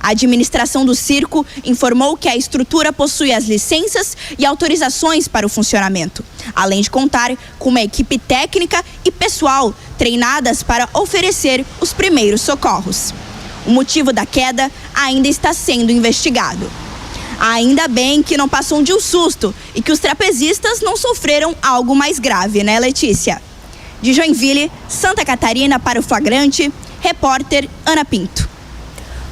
A administração do circo informou que a estrutura possui as licenças e autorizações para o funcionamento, além de contar com uma equipe técnica e pessoal treinadas para oferecer os primeiros socorros. O motivo da queda ainda está sendo investigado. Ainda bem que não passou de um susto e que os trapezistas não sofreram algo mais grave, né, Letícia? De Joinville, Santa Catarina, para o Flagrante, repórter Ana Pinto.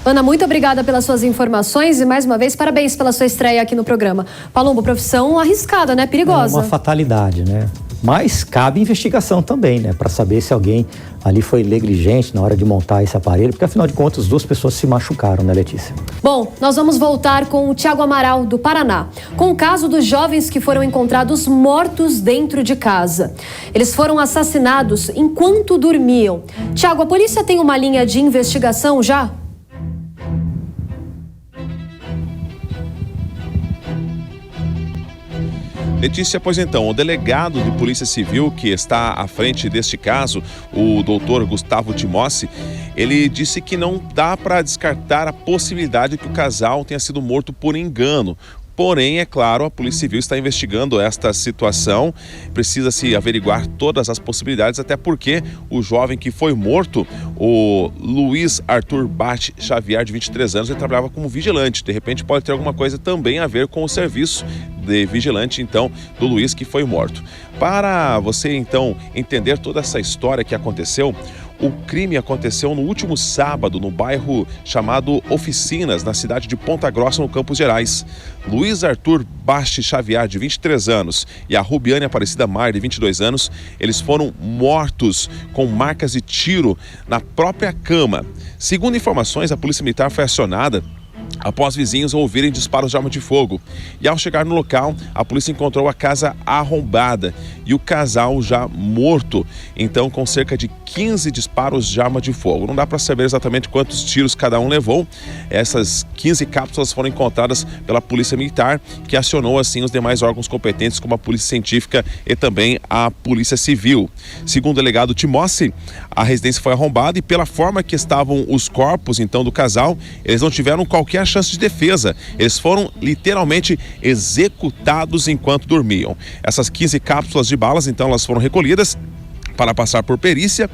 Ana, muito obrigada pelas suas informações e, mais uma vez, parabéns pela sua estreia aqui no programa. Palumbo, profissão arriscada, né? Perigosa. É uma fatalidade, né? Mas cabe investigação também, né? Para saber se alguém ali foi negligente na hora de montar esse aparelho, porque afinal de contas, 2 pessoas se machucaram, né, Letícia? Bom, nós vamos voltar com o Thiago Amaral, do Paraná, com o caso dos jovens que foram encontrados mortos dentro de casa. Eles foram assassinados enquanto dormiam. Thiago, a polícia tem uma linha de investigação já? Letícia, pois então, o delegado de Polícia Civil que está à frente deste caso, o doutor Gustavo Timossi, ele disse que não dá para descartar a possibilidade que o casal tenha sido morto por engano. Porém, é claro, a Polícia Civil está investigando esta situação. Precisa-se averiguar todas as possibilidades, até porque o jovem que foi morto, o Luiz Arthur Bate Xavier, de 23 anos, ele trabalhava como vigilante. De repente pode ter alguma coisa também a ver com o serviço de vigilante, então, do Luiz, que foi morto. Para você, então, entender toda essa história que aconteceu, o crime aconteceu no último sábado, no bairro chamado Oficinas, na cidade de Ponta Grossa, no Campos Gerais. Luiz Arthur Basti Xavier, de 23 anos, e a Rubiane Aparecida Mar, de 22 anos, eles foram mortos com marcas de tiro na própria cama. Segundo informações, a Polícia Militar foi acionada após vizinhos ouvirem disparos de arma de fogo. E ao chegar no local, a polícia encontrou a casa arrombada e o casal já morto, então com cerca de 15 disparos de arma de fogo. Não dá para saber exatamente quantos tiros cada um levou. Essas 15 cápsulas foram encontradas pela Polícia Militar, que acionou assim os demais órgãos competentes, como a Polícia Científica e também a Polícia Civil. Segundo o delegado Timossi, a residência foi arrombada e pela forma que estavam os corpos então do casal, eles não tiveram qualquer chance de defesa. Eles foram literalmente executados enquanto dormiam. Essas 15 cápsulas de balas, então, elas foram recolhidas para passar por perícia.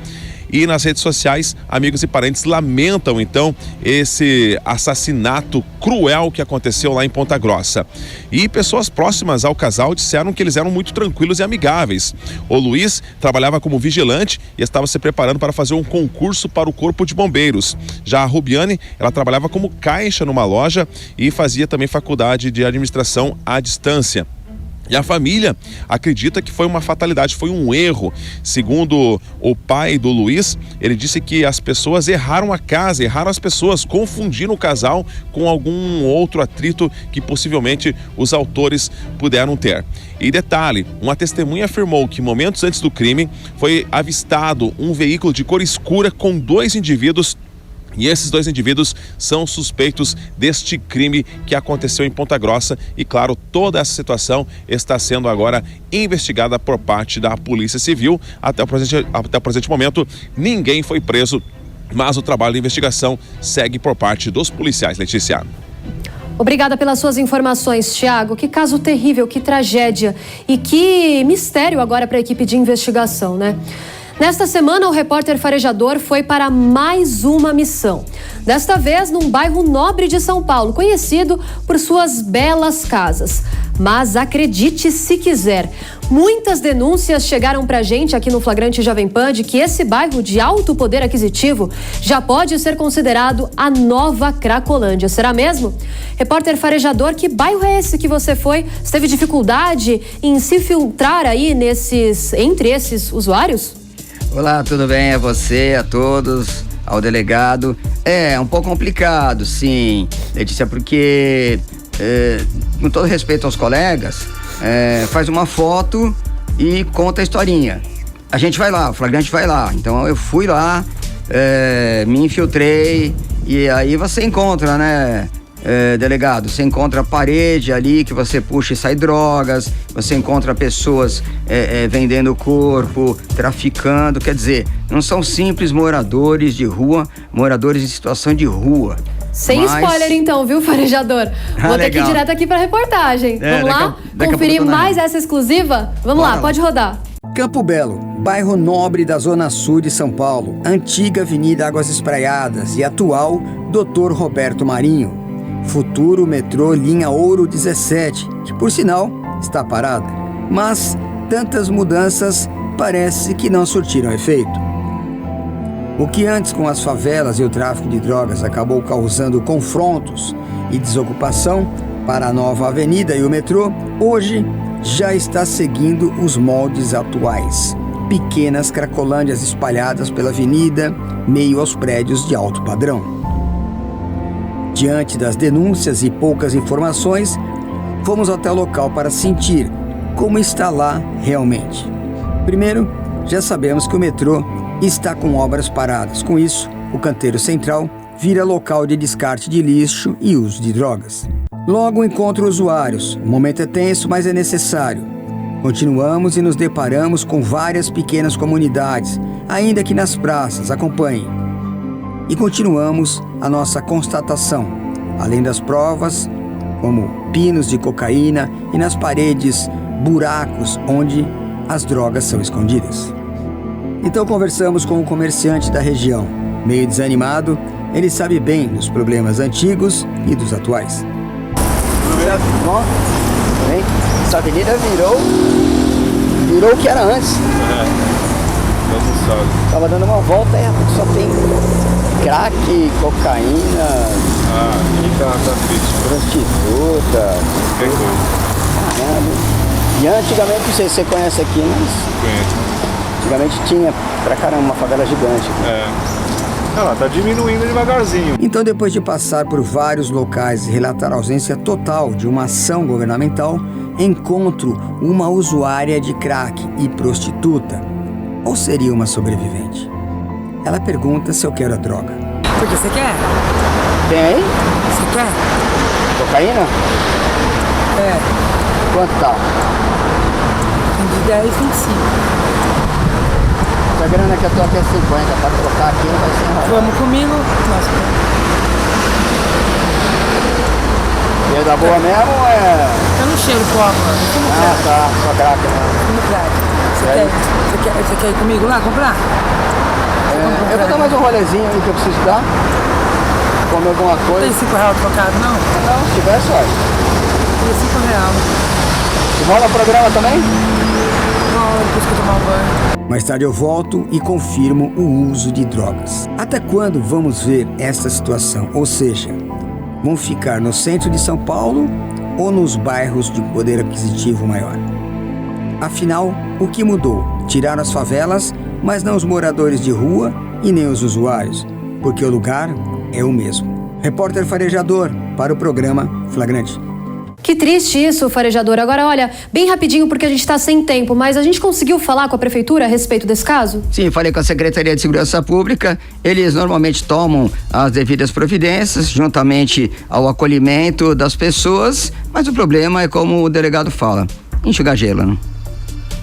E nas redes sociais, amigos e parentes lamentam, então, esse assassinato cruel que aconteceu lá em Ponta Grossa. E pessoas próximas ao casal disseram que eles eram muito tranquilos e amigáveis. O Luiz trabalhava como vigilante e estava se preparando para fazer um concurso para o Corpo de Bombeiros. Já a Rubiane, ela trabalhava como caixa numa loja e fazia também faculdade de administração à distância. E a família acredita que foi uma fatalidade, foi um erro. Segundo o pai do Luiz, ele disse que as pessoas erraram a casa, erraram as pessoas, confundiram o casal com algum outro atrito que possivelmente os autores puderam ter. E detalhe, uma testemunha afirmou que momentos antes do crime foi avistado um veículo de cor escura com 2 indivíduos. E esses 2 indivíduos são suspeitos deste crime que aconteceu em Ponta Grossa. E claro, toda essa situação está sendo agora investigada por parte da Polícia Civil. Até o presente momento, ninguém foi preso, mas o trabalho de investigação segue por parte dos policiais. Letícia. Obrigada pelas suas informações, Thiago. Que caso terrível, que tragédia e que mistério agora para a equipe de investigação, né? Nesta semana, o repórter farejador foi para mais uma missão. Desta vez, num bairro nobre de São Paulo, conhecido por suas belas casas. Mas acredite se quiser, muitas denúncias chegaram pra gente aqui no Flagrante Jovem Pan de que esse bairro de alto poder aquisitivo já pode ser considerado a nova Cracolândia. Será mesmo? Repórter farejador, que bairro é esse que você foi? Você teve dificuldade em se filtrar aí entre esses usuários? Olá, tudo bem? A você, a todos, ao delegado. É um pouco complicado, sim, Letícia, porque, com todo respeito aos colegas, faz uma foto e conta a historinha. A gente vai lá, o flagrante vai lá. Então eu fui lá, me infiltrei e aí você encontra, né? Delegado, você encontra a parede ali que você puxa e sai drogas, você encontra pessoas vendendo o corpo, traficando, quer dizer, não são simples moradores de rua, moradores em situação de rua. Sem spoiler então, viu, farejador? Vou ter que ir direto aqui pra reportagem. Vamos lá? Conferir mais essa exclusiva? Vamos lá, pode rodar. Campo Belo, bairro nobre da zona sul de São Paulo, antiga Avenida Águas Espraiadas e atual Dr. Roberto Marinho. Futuro metrô linha Ouro 17, que por sinal está parada. Mas tantas mudanças parece que não surtiram efeito. O que antes com as favelas e o tráfico de drogas acabou causando confrontos e desocupação para a nova avenida e o metrô, hoje já está seguindo os moldes atuais. Pequenas cracolândias espalhadas pela avenida, meio aos prédios de alto padrão. Diante das denúncias e poucas informações, fomos até o local para sentir como está lá realmente. Primeiro, já sabemos que o metrô está com obras paradas. Com isso, o canteiro central vira local de descarte de lixo e uso de drogas. Logo encontro usuários. O momento é tenso, mas é necessário. Continuamos e nos deparamos com várias pequenas comunidades, ainda que nas praças. Acompanhem. E continuamos a nossa constatação. Além das provas, como pinos de cocaína e nas paredes buracos onde as drogas são escondidas. Então conversamos com um comerciante da região. Meio desanimado, ele sabe bem dos problemas antigos e dos atuais. Bom, essa avenida virou o que era antes. Tava dando uma volta e só tem crack, cocaína, prostituta. E antigamente, não sei se você conhece aqui, mas antigamente tinha pra caramba uma favela gigante. Ela tá diminuindo devagarzinho. Então, depois de passar por vários locais e relatar a ausência total de uma ação governamental, encontro uma usuária de crack e prostituta. Ou seria uma sobrevivente? Ela pergunta se eu quero a droga. Porque você quer? Tem aí? Você quer? Cocaína? É. Quanto tá? De 10, 25. Essa grana que eu tô aqui é 50, pra trocar aqui não vai ser nada. Vamos comigo? Nossa. E é da boa mesmo ou é... Eu não cheiro pó, mano. Tá, só crack, né? Fumo crack. Você quer ir comigo lá comprar? Eu vou dar mais um rolezinho aí que eu preciso dar. Comer alguma coisa. Tem R$5 trocado, não? Não, se tiver, sorte. Tem R$5. E rola o programa também? Rola, depois que eu tomar um banho. Mais tarde eu volto e confirmo o uso de drogas. Até quando vamos ver esta situação? Ou seja, vão ficar no centro de São Paulo ou nos bairros de poder aquisitivo maior? Afinal, o que mudou? Tiraram as favelas, mas não os moradores de rua e nem os usuários, porque o lugar é o mesmo. Repórter farejador para o programa Flagrante. Que triste isso, farejador. Agora, olha, bem rapidinho porque a gente está sem tempo, mas a gente conseguiu falar com a prefeitura a respeito desse caso? Sim, falei com a Secretaria de Segurança Pública. Eles normalmente tomam as devidas providências, juntamente ao acolhimento das pessoas, mas o problema é como o delegado fala, enxugar gelo, né?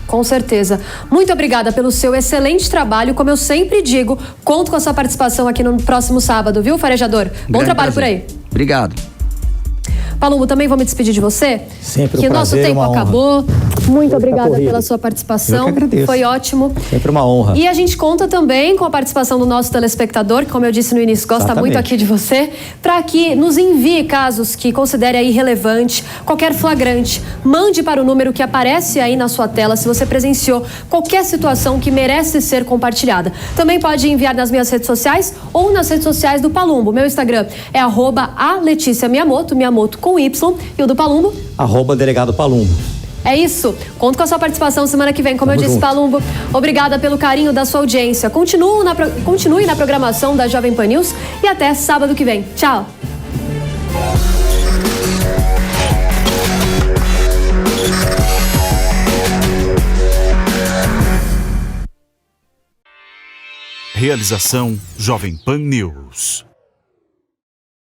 Com certeza. Muito obrigada pelo seu excelente trabalho. Como eu sempre digo, conto com a sua participação aqui no próximo sábado, viu, farejador? Bom trabalho por aí. Obrigado. Palumbo, também vou me despedir de você. Sempre um que o nosso prazer, tempo uma honra. acabou. Muito obrigada pela sua participação. Eu que agradeço. Foi ótimo. Sempre uma honra. E a gente conta também com a participação do nosso telespectador, que, como eu disse no início, gosta Exatamente. muito aqui de você, para que nos envie casos que considere aí relevante, qualquer flagrante. Mande para o número que aparece aí na sua tela se você presenciou qualquer situação que merece ser compartilhada. Também pode enviar nas minhas redes sociais ou nas redes sociais do Palumbo. Meu Instagram é @aleticiamiyamoto, Miyamoto com Y, e o do Palumbo? @delegado Palumbo. É isso. Conto com a sua participação semana que vem. Como eu disse, junto. Palumbo, obrigada pelo carinho da sua audiência. Continue na programação da Jovem Pan News e até sábado que vem. Tchau. Realização Jovem Pan News.